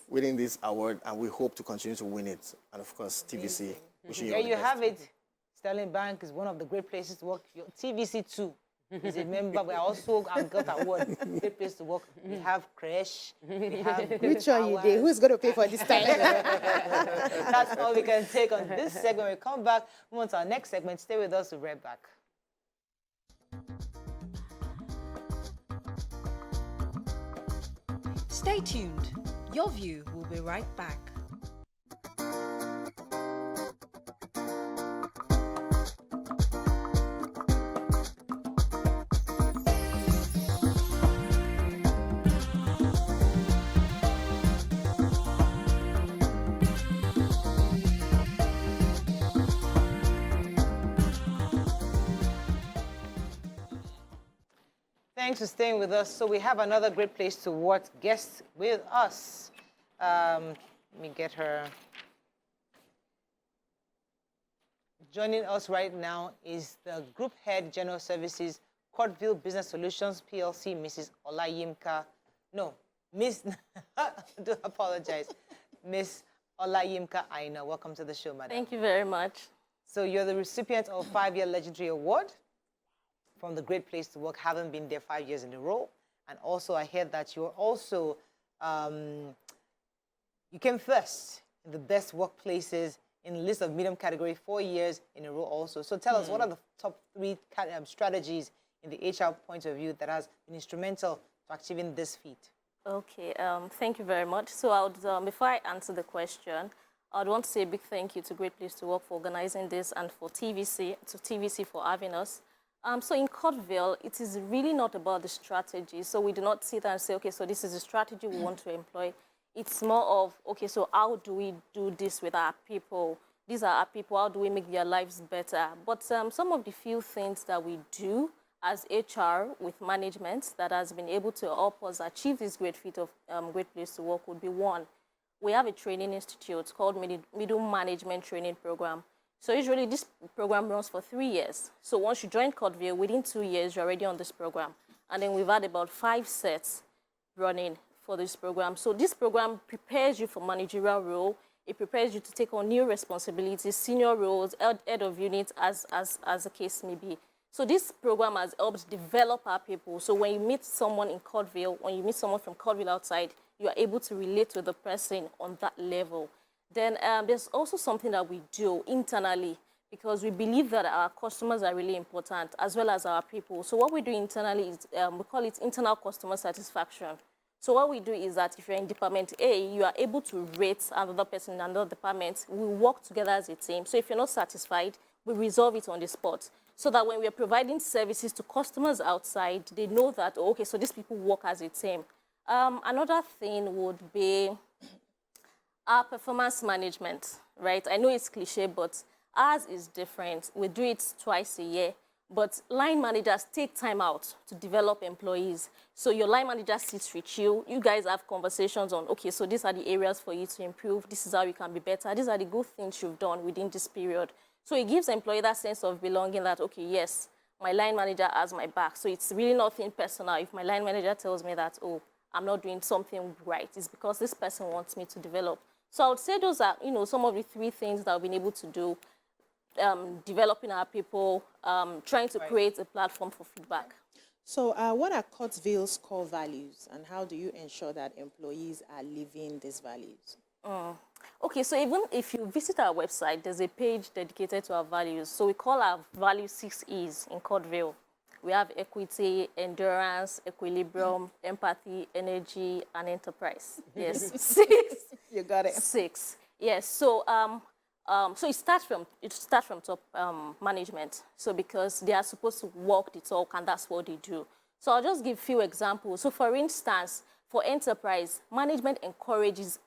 Speaker 5: winning this award, and we hope to continue to win it. And of course, TVC, wishing you
Speaker 1: There
Speaker 5: all the
Speaker 1: you
Speaker 5: best.
Speaker 1: have it. Sterling Bank is one of the great places to work. Your TVC too is a member. We are also got award. Great place to work. We have creche. We have
Speaker 2: Which one you did? Who's going to pay for this time?
Speaker 1: That's all we can take on this segment. We come back, move on to our next segment. Stay with us. We'll be right back.
Speaker 4: Stay tuned. Your View will be right back.
Speaker 1: Thanks for staying with us. So we have another great place to work guest with us. Let me get her. Joining us right now is the Group Head General Services, Courtville Business Solutions PLC, Mrs. Olayimka. No, Miss. I do apologize, Miss Olayimka Aina. Welcome to the show, madam.
Speaker 6: Thank you very much.
Speaker 1: So you're the recipient of a 5-year legendary award from the Great Place to Work, having been there 5 years in a row. And also I heard that you're also, you came first in the best workplaces in the list of medium category 4 years in a row also. So tell us, what are the top 3 strategies in the HR point of view that has been instrumental to achieving this feat?
Speaker 6: Okay, thank you very much. So I would, before I answer the question, I would want to say a big thank you to Great Place to Work for organizing this, and for TVC for having us. So in Courtville, it is really not about the strategy. So we do not sit and say, okay, so this is the strategy we want to employ. It's more of, okay, so how do we do this with our people? These are our people, how do we make their lives better? But some of the few things that we do as HR with management that has been able to help us achieve this great feat of Great Place to Work would be: 1, we have a training institute called Middle Management Training Program. So usually this program runs for 3 years. So once you join Courtville, within 2 years, you're already on this program. And then we've had about 5 sets running for this program. So this program prepares you for managerial role. It prepares you to take on new responsibilities, senior roles, head of units, as the case may be. So this program has helped develop our people. So when you meet someone in Courtville, when you meet someone from Courtville outside, you are able to relate with the person on that level. Then there's also something that we do internally, because we believe that our customers are really important, as well as our people. So what we do internally is, we call it internal customer satisfaction. So what we do is that if you're in Department A, you are able to rate another person in another department. We work together as a team. So if you're not satisfied, we resolve it on the spot, so that when we're providing services to customers outside, they know that, oh, okay, so these people work as a team. Another thing would be our performance management, right? I know it's cliche, but ours is different. We do it twice a year, but line managers take time out to develop employees. So your line manager sits with you. You guys have conversations on, okay, so these are the areas for you to improve. This is how you can be better. These are the good things you've done within this period. So it gives employee that sense of belonging, that, okay, yes, my line manager has my back. So it's really nothing personal. If my line manager tells me that, oh, I'm not doing something right, it's because this person wants me to develop. So I would say those are, some of the 3 things that we've been able to do: developing our people, trying to create a platform for feedback.
Speaker 2: So what are Courtville's core values, and how do you ensure that employees are living these values?
Speaker 6: Okay, so even if you visit our website, there's a page dedicated to our values. So we call our values 6 E's in Courtville. we have equity, endurance, equilibrium, empathy, energy, and enterprise. Yes, 6.
Speaker 2: You got it.
Speaker 6: 6. Yes. So so it starts from top management. So because they are supposed to walk the talk, and that's what they do. So I'll just give a few examples. So for instance, for enterprise, management encourages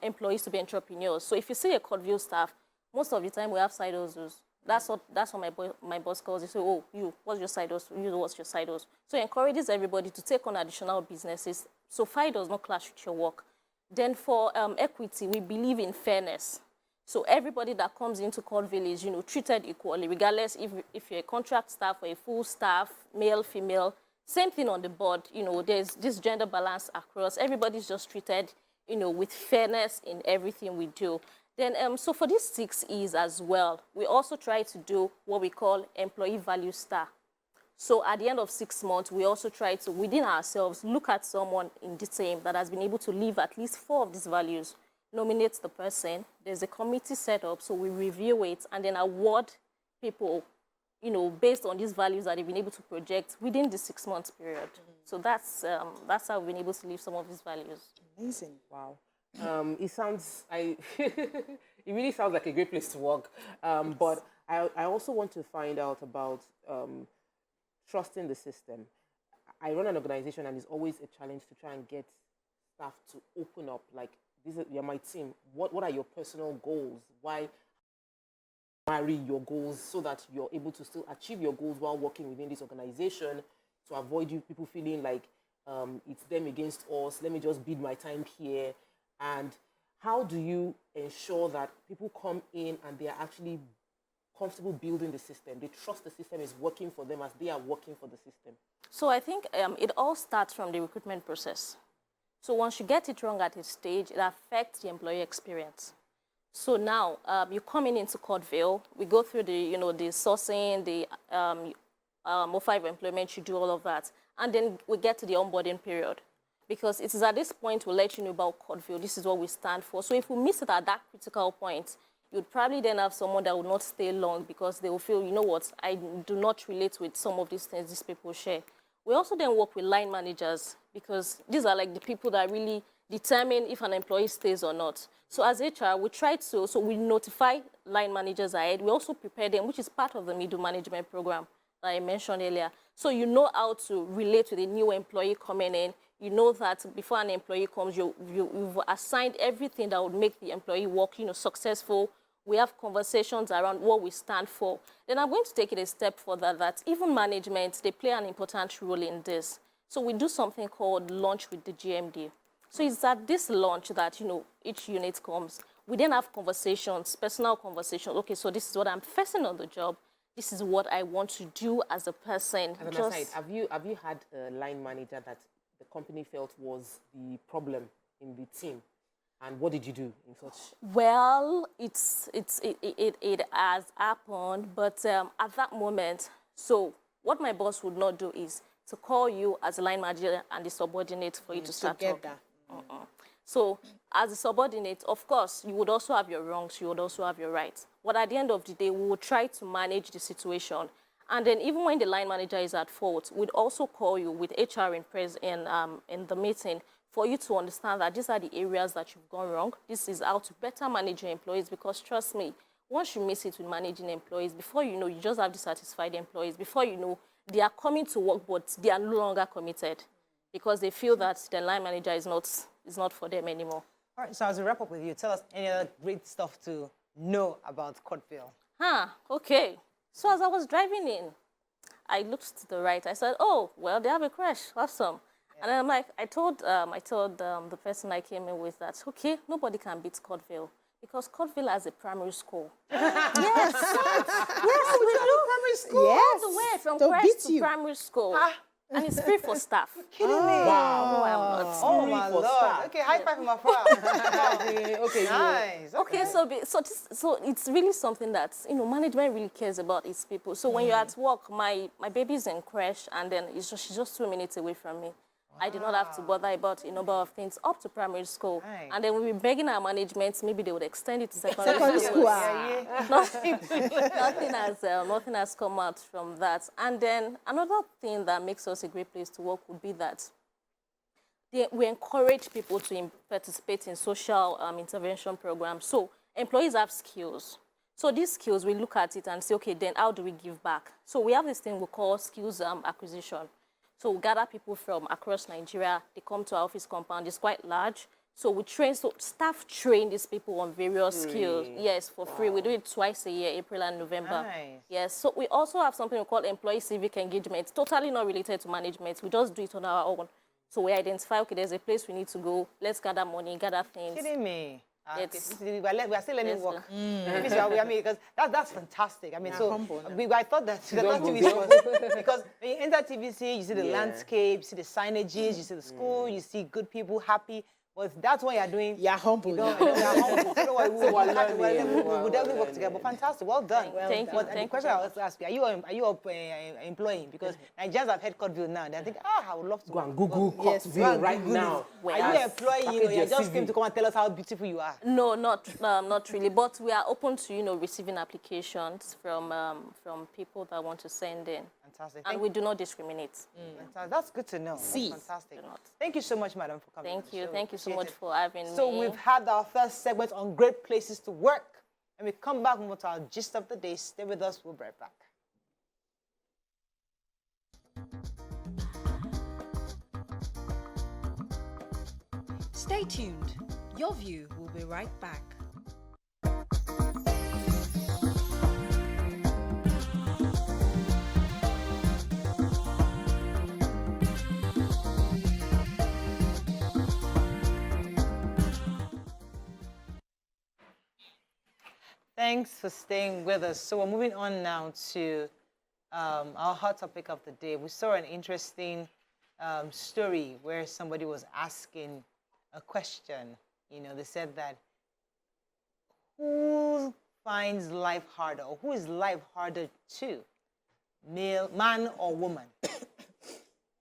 Speaker 6: employees to be entrepreneurs. So if you see a Codeville staff, most of the time we have side hustles. That's what my boss calls it. So, oh, you, what's your side hustle? You, what's your side hustle? So it encourages everybody to take on additional businesses. So FI does not clash with your work. Then for equity, we believe in fairness. So everybody that comes into Codeville is, treated equally, regardless if you're a contract staff or a full staff, male, female. Same thing on the board. There's this gender balance across. Everybody's just treated, with fairness in everything we do. Then, so for these 6 E's as well, we also try to do what we call employee value star. So at the end of 6 months, we also try to, within ourselves, look at someone in the team that has been able to live at least 4 of these values, nominate the person. There's a committee set up, so we review it and then award people, based on these values that they've been able to project within the 6 months period. So that's how we've been able to live some of these values.
Speaker 2: Amazing.
Speaker 3: Wow. It sounds, it really sounds like a great place to work. But I also want to find out about trusting the system. I run an organization and it's always a challenge to try and get staff to open up. Like, you're my team. What are your personal goals? Why marry your goals so that you're able to still achieve your goals while working within this organization, to avoid people feeling like it's them against us, let me just bid my time here. And how do you ensure that people come in and they are actually comfortable building the system? They trust the system is working for them as they are working for the system.
Speaker 6: So I think it all starts from the recruitment process. So once you get it wrong at a stage, it affects the employee experience. So now you're coming into Codeville, we go through the, the sourcing, the offer of employment, you do all of that. And then we get to the onboarding period. Because it is at this point we'll let you know about Codeville, this is what we stand for. So if we miss it at that critical point, you'd probably then have someone that will not stay long because they will feel, you know what, I do not relate with some of these things these people share. We also then work with line managers because these are like the people that really determine if an employee stays or not. So as HR, we try to, so we notify line managers ahead. We also prepare them, which is part of the middle management program that I mentioned earlier. So you know how to relate with a new employee coming in. You know that before an employee comes, you've assigned everything that would make the employee work, successful. We have conversations around what we stand for. Then I'm going to take it a step further that even management, they play an important role in this. So we do something called lunch with the GMD. So it's at this lunch that, each unit comes. We then have conversations, personal conversations. Okay, so this is what I'm facing on the job. This is what I want to do as a person.
Speaker 3: As an aside, have you had a line manager that the company felt was the problem in the team? And what did you do in such?
Speaker 6: Well, it has happened, but at that moment, so what my boss would not do is to call you as a line manager and the subordinate for you to start talking. So as a subordinate, of course, you would also have your wrongs, you would also have your rights. But at the end of the day, we would try to manage the situation. And then even when the line manager is at fault, we'd also call you with HR in the meeting for you to understand that these are the areas that you've gone wrong. This is how to better manage your employees, because trust me, once you miss it with managing employees, before you know, you just have dissatisfied employees. Before you know, they are coming to work, but they are no longer committed because they feel that the line manager is not for them anymore.
Speaker 1: All right, so as we wrap up with you, tell us any other great stuff to know about Codeville.
Speaker 6: Okay. So as I was driving in, I looked to the right. I said, oh, well, they have a crash. Awesome. Yeah. And then I'm like, I told the person I came in with that, okay, nobody can beat Codeville because Codeville has a primary school. Yes. Yes, we do.
Speaker 1: Primary school?
Speaker 6: Yes. All the way from crash to primary school. And it's free for staff.
Speaker 1: Kidding me?
Speaker 3: Wow.
Speaker 6: No, I'm not.
Speaker 1: Oh, my Lord.
Speaker 3: Staff.
Speaker 1: Okay, high five for my father.
Speaker 3: Okay.
Speaker 1: Nice.
Speaker 6: Okay, so it's really something that, management really cares about its people. So when you're at work, my baby's in crash, and then she's just 2 minutes away from me. I did not have to bother about a number of things up to primary school.
Speaker 1: Nice.
Speaker 6: And then we were begging our management, maybe they would extend it to secondary school. Nothing has come out from that. And then another thing that makes us a great place to work would be that we encourage people to participate in social intervention programs. So employees have skills. So these skills, we look at it and say, okay, then how do we give back? So we have this thing we call skills acquisition. So we gather people from across Nigeria. They come to our office compound. It's quite large. So we train, so staff train these people on various skills. Yes, for free. We do it twice a year, April and November.
Speaker 1: Nice.
Speaker 6: Yes, so we also have something we call employee civic engagement, totally not related to management. We just do it on our own. So we identify, okay, there's a place we need to go. Let's gather money, gather things.
Speaker 1: Kidding me?
Speaker 6: It's-
Speaker 1: We are still learning work. I mean, because that's fantastic. I mean, I thought that TVC was because when you enter TVC, you see the landscape, you see the signages, you see the school, you see good people happy. Well, if that's what you're doing.
Speaker 2: You're humble.
Speaker 1: You're humble. So we'll definitely work together. But fantastic, well done.
Speaker 6: Thank you.
Speaker 1: The question I was asking, are you employing? Because Nigerians have heard Courtville now. They think, I would love to
Speaker 3: Go and Google
Speaker 1: Yes,
Speaker 3: Courtville right now.
Speaker 1: Are you employing? You
Speaker 3: Package your
Speaker 1: just
Speaker 3: CV.
Speaker 1: came to come and tell us how beautiful you are.
Speaker 6: No, not really. But we are open to, receiving applications from people that want to send in.
Speaker 1: Fantastic.
Speaker 6: And we do not discriminate.
Speaker 1: Fantastic. That's good to know.
Speaker 2: See.
Speaker 1: That's fantastic. Thank you so much, madam, for coming.
Speaker 6: Thank
Speaker 1: on the
Speaker 6: you.
Speaker 1: show.
Speaker 6: Thank you so
Speaker 1: Appreciate
Speaker 6: much
Speaker 1: it.
Speaker 6: for having me.
Speaker 1: So we've had our first segment on great places to work. And we come back with our gist of the day. Stay with us. We'll be right back.
Speaker 4: Stay tuned. Your view will be right back.
Speaker 1: Thanks for staying with us. So we're moving on now to our hot topic of the day. We saw an interesting story where somebody was asking a question. They said that who finds life harder, or who is life harder to, man or woman?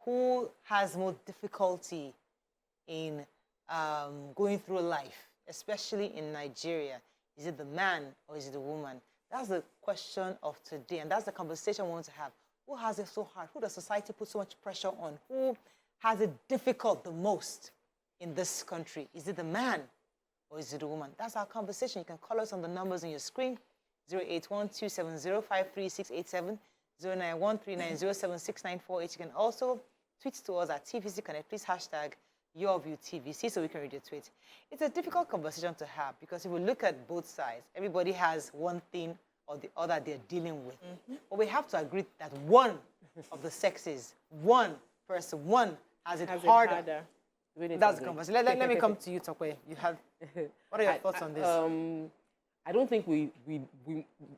Speaker 1: Who has more difficulty in going through life, especially in Nigeria? Is it the man or is it the woman? That's the question of today, and that's the conversation we want to have. Who has it so hard? Who does society put so much pressure on? Who has it difficult the most in this country? Is it the man or is it the woman? That's our conversation. You can call us on the numbers on your screen, 081-270-53687, 091-390-76948. You can also tweet to us at TVC Connect. Please hashtag YourViewTVC so we can read your tweet. It's a difficult conversation to have because if we look at both sides, everybody has one thing or the other they're dealing with. But we have to agree that one of the sexes, one person, one has it harder. That's the conversation. Let me come to you, Tokwe. What are your thoughts on this?
Speaker 3: I don't think we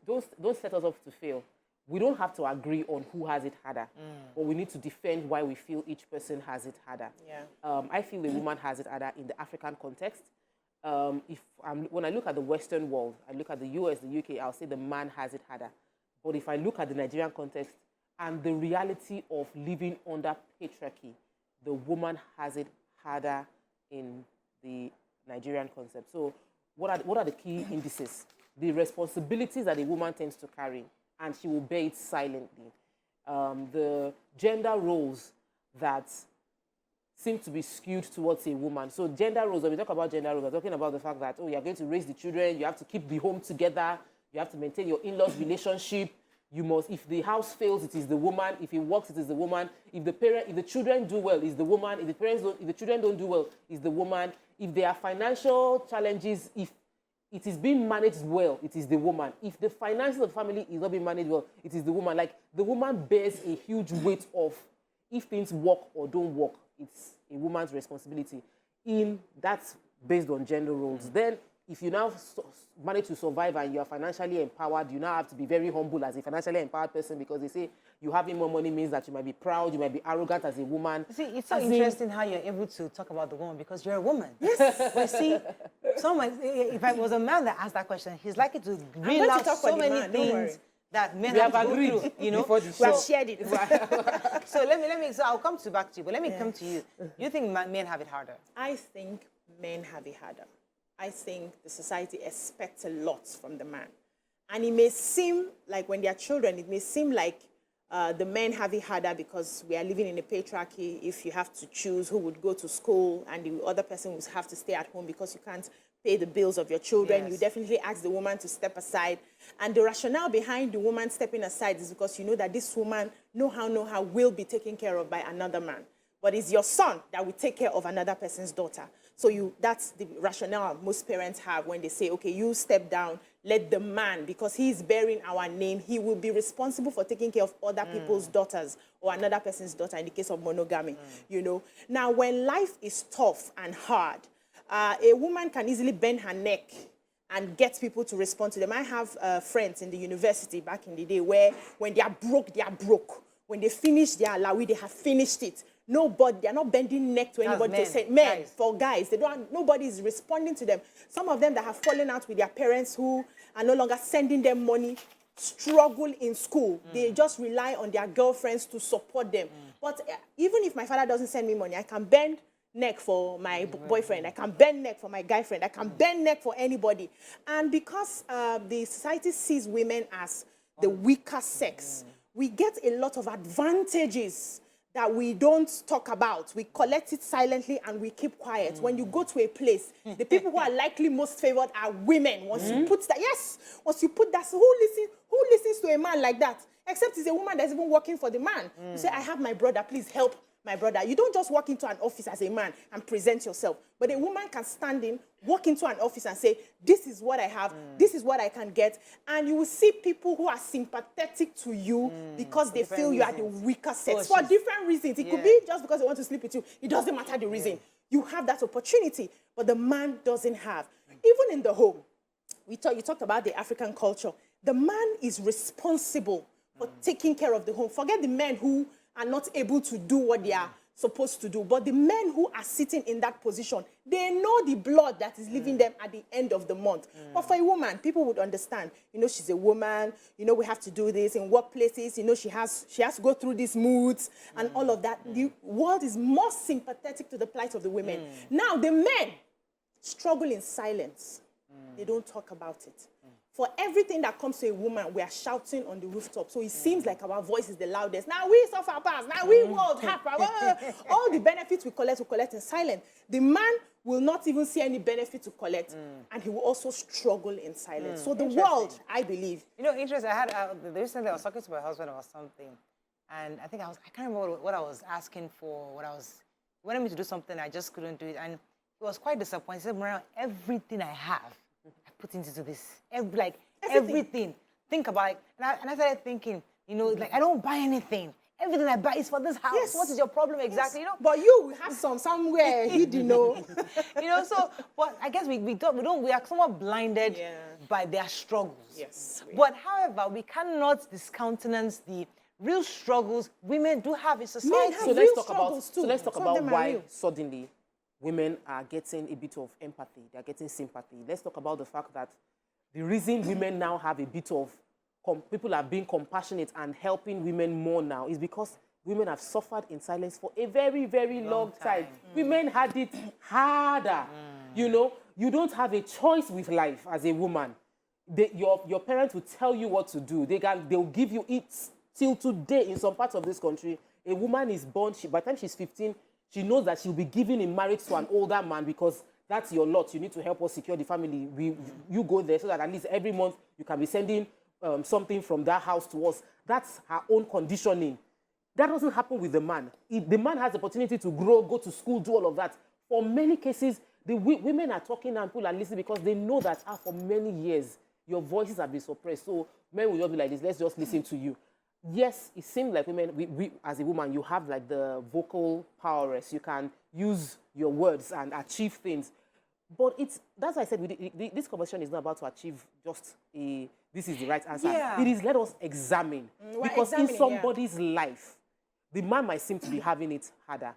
Speaker 3: don't set us up to fail. We don't have to agree on who has it harder, but we need to defend why we feel each person has it harder.
Speaker 2: Yeah.
Speaker 3: I feel the woman has it harder in the African context. When I look at the Western world, I look at the US, the UK, I'll say the man has it harder. But if I look at the Nigerian context and the reality of living under patriarchy, the woman has it harder in the Nigerian concept. So what are the key indices? The responsibilities that a woman tends to carry, and she will bear it silently. The gender roles that seem to be skewed towards a woman. So gender roles, when we talk about gender roles, we're talking about the fact that, you're going to raise the children, you have to keep the home together, you have to maintain your in-laws relationship, you must, if the house fails, it is the woman, if it works, it is the woman, if the children do well, it's the woman, if the children don't do well, it's the woman, if there are financial challenges, if it is being managed well, it is the woman. If the finances of the family is not being managed well, it is the woman. Like, the woman bears a huge weight of, if things work or don't work, it's a woman's responsibility. That's based on gender roles. Then, if you now manage to survive and you are financially empowered, you now have to be very humble as a financially empowered person, because they say you having more money means that you might be proud, you might be arrogant as a woman.
Speaker 1: See, it's so interesting how you're able to talk about the woman because you're a woman. Yes. But see, if I was a man that asked that question, he's likely to reel out so many things that men
Speaker 3: We
Speaker 1: have
Speaker 3: have
Speaker 1: to go
Speaker 3: agreed,
Speaker 1: through, you know.
Speaker 3: before the
Speaker 2: We have
Speaker 3: show.
Speaker 2: shared it.
Speaker 1: So so I'll come back to you, but let me come to you. You think men have it harder?
Speaker 2: I think men have it harder. I think the society expects a lot from the man. And it may seem like when they are children, it may seem like the men have it harder because we are living in a patriarchy. If you have to choose who would go to school and the other person will have to stay at home because you can't pay the bills of your children,
Speaker 1: Yes.
Speaker 2: you definitely ask the woman to step aside. And the rationale behind the woman stepping aside is because you know that this woman, no how, will be taken care of by another man. But it's your son that will take care of another person's daughter. So that's the rationale most parents have when they say, okay, you step down, let the man, because he's bearing our name, he will be responsible for taking care of other people's daughters or another person's daughter in the case of monogamy, you know. Now, when life is tough and hard, a woman can easily bend her neck and get people to respond to them. I have friends in the university back in the day where when they are broke, they are broke. When they finish their alawi, they have finished it. Nobody, they are not bending neck to anybody
Speaker 1: men,
Speaker 2: to say,
Speaker 1: guys.
Speaker 2: for guys, nobody is responding to them. Some of them that have fallen out with their parents who are no longer sending them money, struggle in school. They just rely on their girlfriends to support them. But even if my father doesn't send me money, I can bend neck for my boyfriend. I can bend neck for my guy friend. I can bend neck for anybody. And because the society sees women as the weaker sex, we get a lot of advantages that we don't talk about. We collect it silently and we keep quiet. When you go to a place, the people who are likely most favored are women. Once you put that, once you put that, so who listens to a man like that? Except it's a woman that's even working for the man. You say, I have my brother, please help my brother. You don't just walk into an office as a man and present yourself. But a woman can stand in, walk into an office and say, this is what I have, this is what I can get. And you will see people who are sympathetic to you because they feel you are the weaker sex. For different reasons. It could be just because they want to sleep with you. It doesn't matter the reason. You have that opportunity, but the man doesn't have. Even in the home, you talked about the African culture. The man is responsible for taking care of the home. Forget the men who are not able to do what they are supposed to do. But the men who are sitting in that position, they know the blood that is leaving them at the end of the month. But for a woman, people would understand, you know, she's a woman, you know, we have to do this in workplaces, you know, she has to go through these moods and all of that. The world is more sympathetic to the plight of the women. Now, the men struggle in silence. They don't talk about it. For everything that comes to a woman, we are shouting on the rooftop. So it seems like our voice is the loudest. Now we suffer past. Now we world happy. All the benefits we collect in silence. The man will not even see any benefit to collect, and he will also struggle in silence. So the world, I believe.
Speaker 1: You know, interesting. I had recently I was talking to my husband about something, and I can't remember what I was asking for. He wanted me to do something, I just couldn't do it, and he was quite disappointed. He said, "Mariam, everything I have, I put into this. Everything. Think about it." And I started thinking, you know, like I don't buy anything. Everything I buy is for this house.
Speaker 2: Yes.
Speaker 1: What is your problem exactly? You know.
Speaker 2: But you have somewhere hidden, you know.
Speaker 1: You know, so but I guess we are somewhat blinded by their struggles.
Speaker 2: Yes.
Speaker 1: But however, we cannot discountenance the real struggles women do have in society.
Speaker 2: have
Speaker 3: So
Speaker 2: real
Speaker 3: let's talk
Speaker 2: Some of
Speaker 3: about
Speaker 2: them are
Speaker 3: why
Speaker 2: real.
Speaker 3: suddenly women are getting a bit of empathy. They're getting sympathy. Let's talk about the fact that the reason women now have a bit of people are being compassionate and helping women more now is because women have suffered in silence for a very, very long time. Women had it harder. You know, you don't have a choice with life as a woman. Your parents will tell you what to do. They'll give you it. Till today, in some parts of this country, a woman is born, by the time she's 15, she knows that she'll be given in marriage to an older man because that's your lot. You need to help us secure the family. You go there so that at least every month you can be sending something from that house to us. That's her own conditioning. That doesn't happen with the man. The man has the opportunity to grow, go to school, do all of that. For many cases, the women are talking and people are listening because they know that for many years, your voices have been suppressed. So men will just be like this, let's just listen to you. Yes, it seems like women, we as a woman, you have like the vocal prowess. You can use your words and achieve things. But that's why I said this conversation is not about to achieve just this is the right answer.
Speaker 1: Yeah.
Speaker 3: It is let us examine. Because in somebody's life, the man might seem to be having it harder.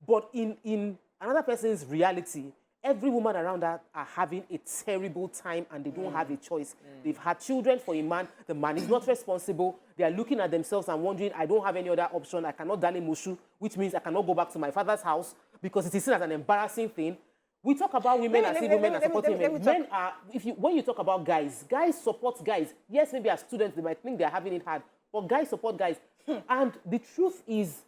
Speaker 3: But in another person's reality, every woman around her are having a terrible time and they don't have a choice. They've had children for a man. The man is not responsible. They are looking at themselves and wondering, I don't have any other option. I cannot dale mushu, which means I cannot go back to my father's house because it is seen as an embarrassing thing. We talk about women as if women are supporting women. Men are, when you talk about guys support guys. Yes, maybe as students, they might think they're having it hard, but guys support guys. And the truth is,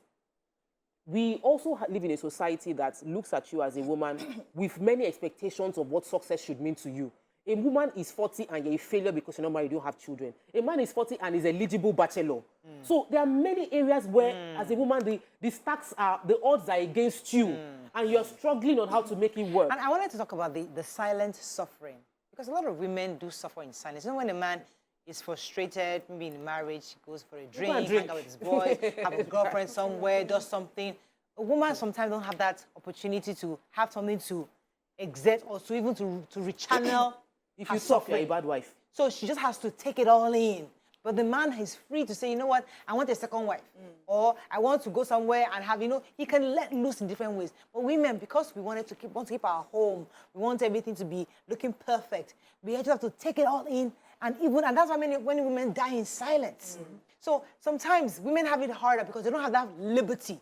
Speaker 3: we also live in a society that looks at you as a woman with many expectations of what success should mean to you. A woman is 40 and you're a failure because you're not married, you don't have children. A man is 40 and is eligible bachelor. So there are many areas where, as a woman, the stacks are, the odds are against you, and you're struggling on how to make it work.
Speaker 1: And I wanted to talk about the silent suffering, because a lot of women do suffer in silence. You know, when a man is frustrated, maybe in marriage, goes for a drink, hang out with his boys, have a girlfriend somewhere, does something. A woman sometimes don't have that opportunity to have something to exert or to even to rechannel.
Speaker 3: If you talk, you're a bad wife.
Speaker 1: So she just has to take it all in. But the man is free to say, you know what, I want a second wife. Or I want to go somewhere and have, he can let loose in different ways. But women, because we want to keep our home, we want everything to be looking perfect, we just have to take it all in. And that's why many women die in silence. So sometimes women have it harder because they don't have that liberty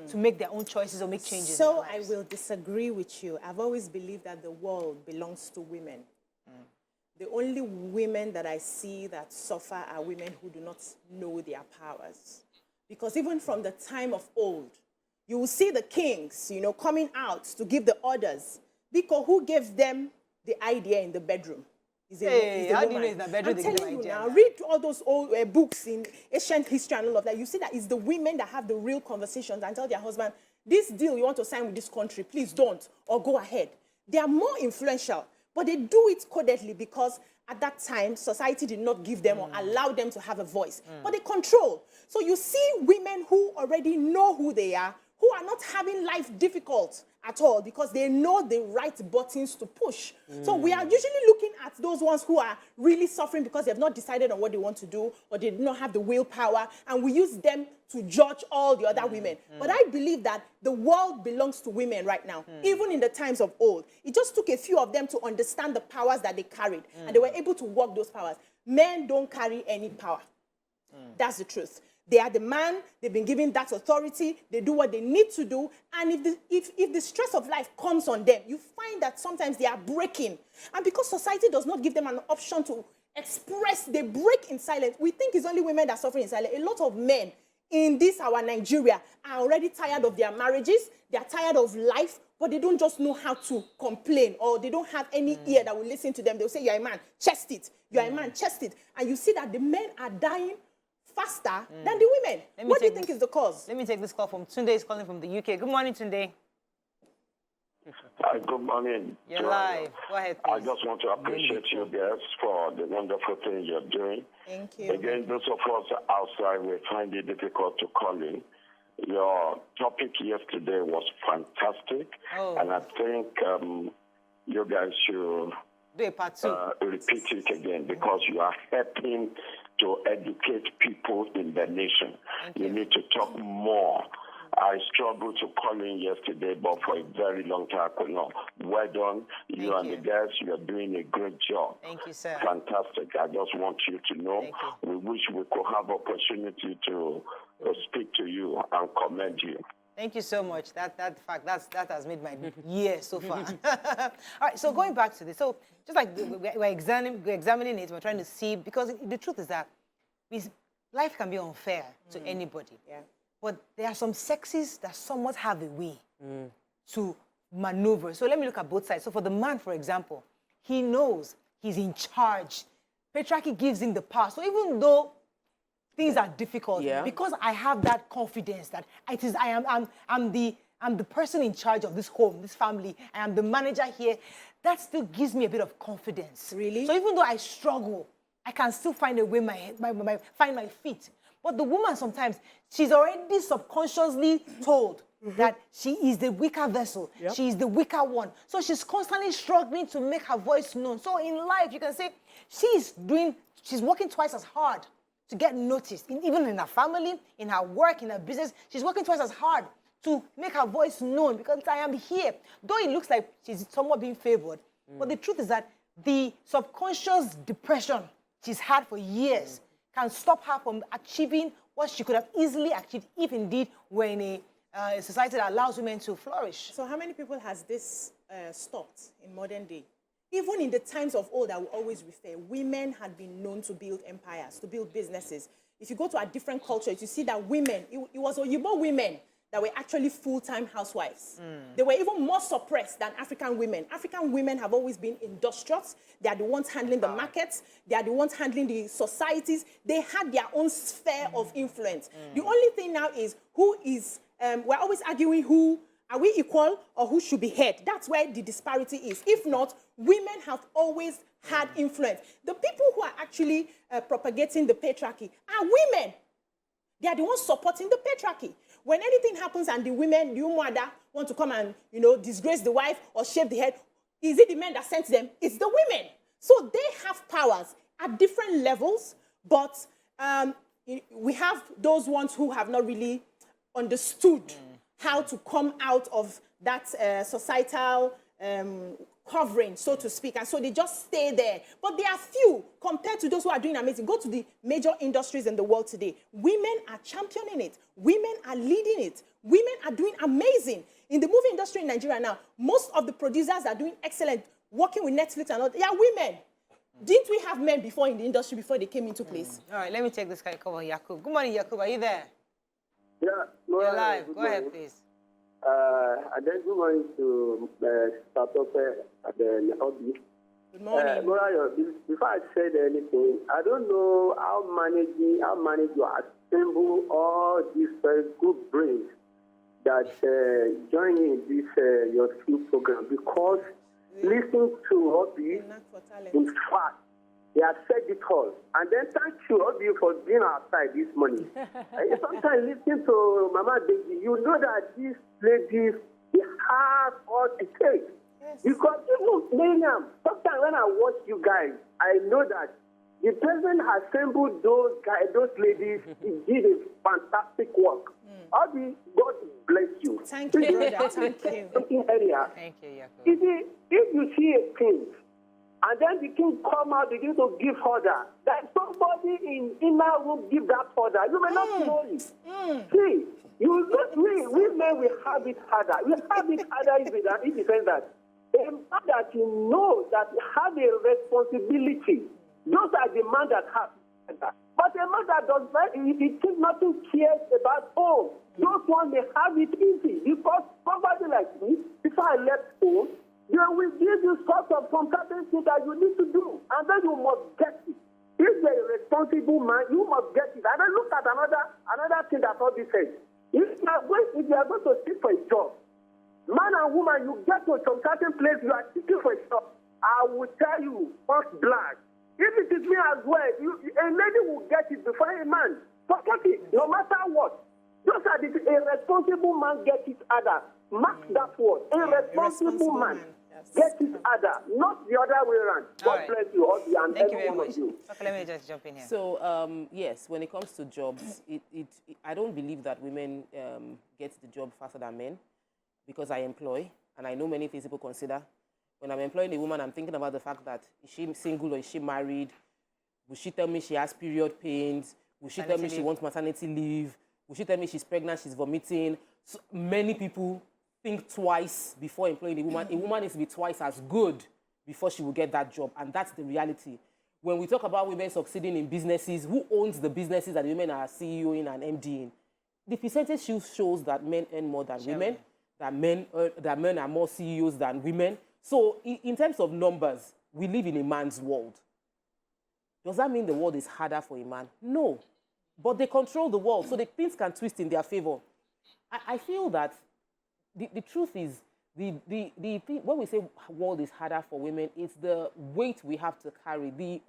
Speaker 1: to make their own choices or make changes.
Speaker 2: So I will disagree with you. I've always believed that the world belongs to women. The only women that I see that suffer are women who do not know their powers. Because even from the time of old, you will see the kings, coming out to give the orders. Because who gave them the idea in the bedroom?
Speaker 1: How do you know it's the bedroom?
Speaker 2: I'm telling you now, read all those old books in ancient history and all of that. You see that it's the women that have the real conversations and tell their husband, this deal you want to sign with this country, please don't, or go ahead. They are more influential. But they do it codedly because at that time, society did not give them or allow them to have a voice. But they control. So you see women who already know who they are, who are not having life difficult at all because they know the right buttons to push. So we are usually looking at those ones who are really suffering because they have not decided on what they want to do or they do not have the willpower, and we use them to judge all the other women. But I believe that the world belongs to women right now, even in the times of old. It just took a few of them to understand the powers that they carried, and they were able to work those powers. Men don't carry any power. That's the truth. They are the man, they've been given that authority, they do what they need to do, and if the stress of life comes on them, you find that sometimes they are breaking. And because society does not give them an option to express, they break in silence. We think it's only women that suffer in silence. A lot of men in our Nigeria are already tired of their marriages, they are tired of life, but they don't just know how to complain, or they don't have any ear that will listen to them. They'll say, you're a man, chest it. You're a man, chest it. And you see that the men are dying faster than the women. What do you think is the cause?
Speaker 1: Let me take this call from Tunde. Is calling from the UK. Good morning, Tunde.
Speaker 7: Hi, good morning.
Speaker 1: You're live. Go ahead, please.
Speaker 7: I just want to appreciate you guys for the wonderful thing you're doing.
Speaker 2: Thank you.
Speaker 7: Again, those of us outside, we find it difficult to call in. Your topic yesterday was fantastic, and I think you guys should
Speaker 1: do a part two.
Speaker 7: Repeat it again, because you are helping to educate people in the nation. You need to talk more. I struggled to call in yesterday, but for a very long time I could not. Well done. You and the guys, you are doing a great job.
Speaker 1: Thank you, sir.
Speaker 7: Fantastic. I just want you to know we wish we could have opportunity to speak to you and commend you.
Speaker 1: Thank you so much. That has made my year so far. All right, so going back to this, so just like we're examining it, we're trying to see, because the truth is that life can be unfair to anybody. Yeah. But there are some sexes that somewhat have a way to maneuver. So let me look at both sides. So for the man, for example, he knows he's in charge. Patriarchy gives him the power. So even though things are difficult, because I have that confidence that I'm the person in charge of this home, this family, I am the manager here, that still gives me a bit of confidence.
Speaker 2: Really?
Speaker 1: So even though I struggle, I can still find a way, find my feet. But the woman sometimes, she's already subconsciously told that she is the weaker vessel. She is the weaker one. So she's constantly struggling to make her voice known. So in life, you can say she's working twice as hard to get noticed. Even in her family, in her work, in her business, she's working twice as hard to make her voice known because I am here. Though it looks like she's somewhat being favored, but the truth is that the subconscious depression she's had for years can stop her from achieving what she could have easily achieved if indeed we're in a society that allows women to flourish.
Speaker 2: So how many people has this stopped in modern day? Even in the times of old, I will always refer, women had been known to build empires, to build businesses. If you go to a different culture, you see that women, it was Oyibo women that were actually full-time housewives. They were even more suppressed than African women. African women have always been industrious. They are the ones handling the markets. They are the ones handling the societies. They had their own sphere of influence. The only thing now is who is, we're always arguing who, are we equal or who should be head? That's where the disparity is. If not, women have always had influence. The people who are actually propagating the patriarchy are women. They are the ones supporting the patriarchy. When anything happens and the women, the mother, want to come and, disgrace the wife or shave the head, is it the men that sent them? It's the women. So they have powers at different levels, but we have those ones who have not really understood how to come out of that societal covering, so to speak. And so they just stay there. But they are few compared to those who are doing amazing. Go to the major industries in the world today. Women are championing it. Women are leading it. Women are doing amazing. In the movie industry in Nigeria now, most of the producers are doing excellent, working with Netflix and all. They are women. Didn't we have men before in the industry before they came into place?
Speaker 1: All right, let me take this guy. Come on, Yakub. Good morning, Yakub. Are you there?
Speaker 8: Yeah.
Speaker 1: You're live. Go ahead, please.
Speaker 8: And then good morning to start up at the hobby.
Speaker 2: Good morning.
Speaker 8: Before I said anything, I don't know how manage you assemble all these good brains that join in this your skill program, because listening to hobby, in fact, they have said it all. And then thank you, Hobby, for being outside this morning. Sometimes listening to Mama Deji, you know that these ladies, they have all it takes. Yes. Because, Miriam, sometimes when I watch you guys, I know that the person assembled those guys, those ladies, he did a fantastic work. Hobby, God bless you.
Speaker 2: Thank you, brother. Thank you.
Speaker 1: Thank you, Yakub.
Speaker 8: If you see a king, and then the king come out, begin to give order, that somebody in inner room give that order. You may not know it. See, we men will have it harder. We have it harder in the sense that a man that you know that have a responsibility, those are the men that have it. But a man that does not, he thinks nothing cares about home. Those ones, they have it easy. Because somebody like me, before I left home, they will give you sort of some certain things that you need to do. And then you must get it. If you're a responsible man, you must get it. And then look at another thing that Hobby said. If you are going to seek for a job, man and woman, you get to some certain place, you are seeking for a job. I will tell you, first blood. If it is me as well, a lady will get it before a man. Forget it, no matter what. Just as a responsible man gets it other. Mark that word. A responsible man gets it other, not the other way around. God bless you, Hobby, and
Speaker 1: Thank you
Speaker 8: every
Speaker 1: very
Speaker 8: one
Speaker 1: much.
Speaker 8: of you.
Speaker 1: Okay, let me just jump in here.
Speaker 3: So, yes, when it comes to jobs, I don't believe that women get the job faster than men, because I employ, and I know many things people consider. When I'm employing a woman, I'm thinking about the fact that is she single or is she married? Will she tell me she has period pains? Will she tell me she wants maternity leave? Will she tell me she's pregnant, she's vomiting? So many people think twice before employing a woman. A woman needs to be twice as good before she will get that job, and that's the reality. When we talk about women succeeding in businesses, who owns the businesses that women are CEO in and MD in? The percentage shows that men earn more than women, that men are more CEOs than women. So in terms of numbers, we live in a man's world. Does that mean the world is harder for a man? No. But they control the world, so the things can twist in their favor. I feel that the truth is, when we say world is harder for women, it's the weight we have to carry, the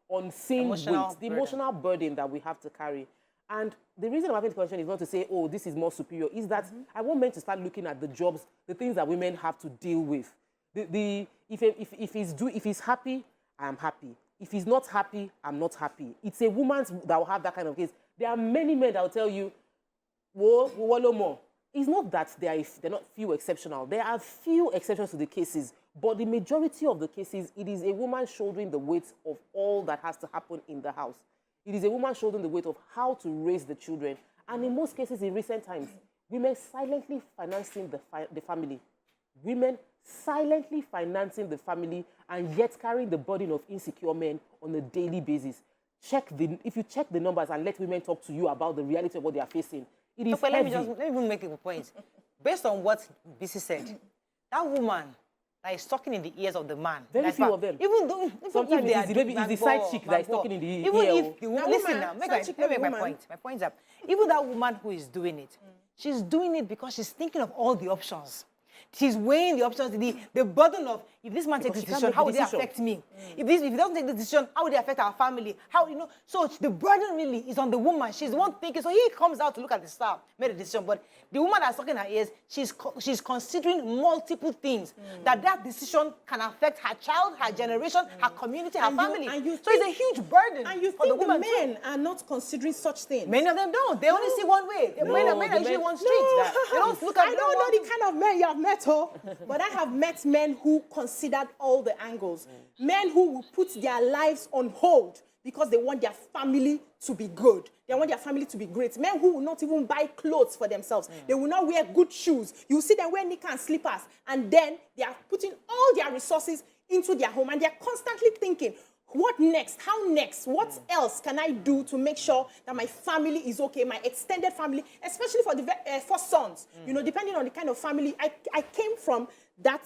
Speaker 3: unseen weight, the emotional burden that we have to carry. And the reason I'm having the question is not to say, oh, this is more superior, is that I want men to start looking at the jobs, the things that women have to deal with. If he's happy, I am happy. If he's not happy, I'm not happy. It's a woman that will have that kind of case. There are many men that will tell you, whoa, more. it's not that they're not few exceptional. There are few exceptions to the cases, but the majority of the cases, it is a woman shouldering the weight of all that has to happen in the house. It is a woman shouldering the weight of how to raise the children. And in most cases, in recent times, women silently financing the family. Women silently financing the family and yet carrying the burden of insecure men on a daily basis. If you check the numbers and let women talk to you about the reality of what they are facing, it is
Speaker 1: Okay,
Speaker 3: heavy.
Speaker 1: let me even make a point. Based on what BC said, that woman that is talking in the ears of the man.
Speaker 3: Very few of them.
Speaker 1: Even
Speaker 3: Sometimes
Speaker 1: if
Speaker 3: it's the side chick that is talking in the ear.
Speaker 1: Even if the woman, listen
Speaker 2: woman,
Speaker 1: now,
Speaker 2: side
Speaker 1: let
Speaker 2: chick
Speaker 1: me make my
Speaker 2: woman.
Speaker 1: point. My point is that even that woman who is doing it, she's doing it because she's thinking of all the options. She's weighing the options, the burden of, if this man takes this decision, how will it affect me? If he doesn't take the decision, how will it affect our family? So the burden really is on the woman. She's the one thinking. So he comes out to look at the star, made a decision. But the woman that's talking in her ears, she's considering multiple things. That decision can affect her child, her generation, her community, her family. So it's a huge burden for the woman.
Speaker 2: Men are not considering such things.
Speaker 1: Many of them don't. They only see one way. Men are usually one street. They don't look at
Speaker 2: I don't know the kind of men you have met, but I have met men who considered all the angles. Men who will put their lives on hold because they want their family to be good. They want their family to be great. Men who will not even buy clothes for themselves. They will not wear good shoes. You see them wear knickers and slippers, and then they are putting all their resources into their home, and they're constantly thinking, what next? How next? What else can I do to make sure that my family is okay, my extended family, especially for the first sons? You know, depending on the kind of family. I came from that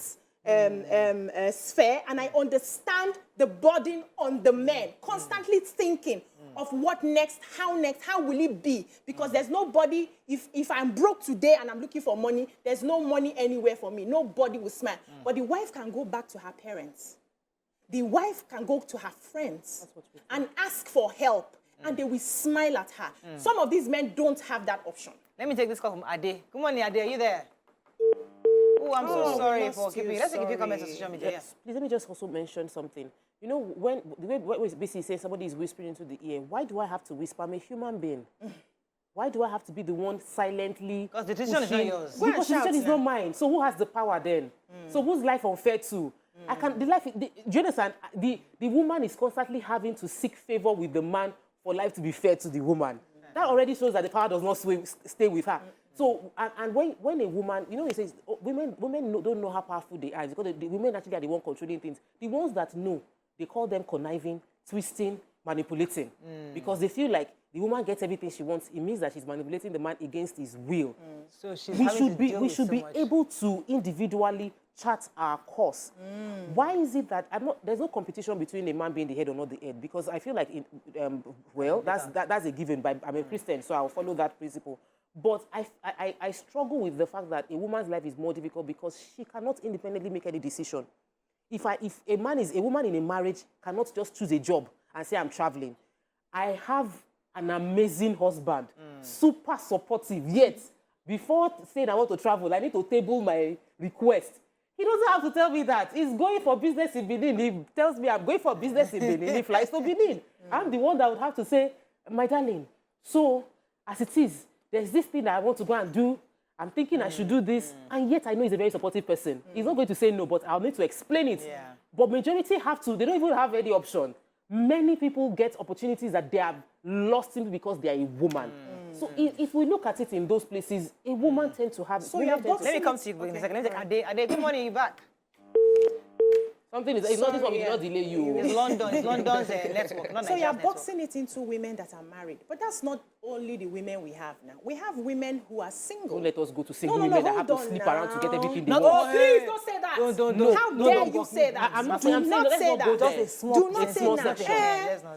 Speaker 2: sphere, and I understand the burden on the men, constantly thinking of what next, how will it be? Because there's nobody, if I'm broke today and I'm looking for money, there's no money anywhere for me. Nobody will smile. But the wife can go back to her parents. The wife can go to her friends and ask for help, and they will smile at her. Some of these men don't have that option.
Speaker 1: Let me take this call from Ade. Good morning, Ade. Are you there? Oh, I'm so sorry for keeping. Let's take a few comments on social media.
Speaker 3: Yes. Please let me just also mention something. You know, the way what BC says somebody is whispering into the ear, why do I have to whisper? I'm a human being. Why do I have to be the one silently?
Speaker 1: Because the decision is not yours.
Speaker 3: Because the decision is not mine. So who has the power then? So whose life unfair to? Do you understand? The woman is constantly having to seek favor with the man for life to be fair to the woman. That already shows that the power does not stay with her. So, and when a woman, you know, it says women don't know how powerful they are because the women actually are the one controlling things. The ones that know, they call them conniving, twisting, manipulating, because they feel like the woman gets everything she wants. It means that she's manipulating the man against his will.
Speaker 1: So we should be
Speaker 3: able to individually chart our course. Why is it that there's no competition between a man being the head or not the head? Because I feel like, that's a given. I'm a Christian, so I'll follow that principle. But I struggle with the fact that a woman's life is more difficult because she cannot independently make any decision. If a woman in a marriage cannot just choose a job and say, I'm traveling. I have an amazing husband, super supportive, yet before saying I want to travel, I need to table my request. He doesn't have to tell me that. He's going for business in Benin. He tells me I'm going for business in Benin. He flies to Benin. I'm the one that would have to say, my darling, so as it is, there's this thing that I want to go and do. I'm thinking I should do this. And yet I know he's a very supportive person. He's not going to say no, but I'll need to explain it. Yeah. But majority they don't even have any option. Many people get opportunities that they have lost simply because they are a woman. So if we look at it in those places, a woman tends to have...
Speaker 1: So let me come to you in a second. Let me take Ade, good morning, you back.
Speaker 3: Something is... It's not this one, we did not delay you.
Speaker 1: It's London's network, not
Speaker 2: So you're boxing it into women that are married. But that's not only the women we have now. We have women who are single.
Speaker 3: Don't let us go to single women that have to sleep around to get everything they want.
Speaker 2: Oh, please don't say that. How dare you say that?
Speaker 3: I'm not saying that.
Speaker 2: Do not say that.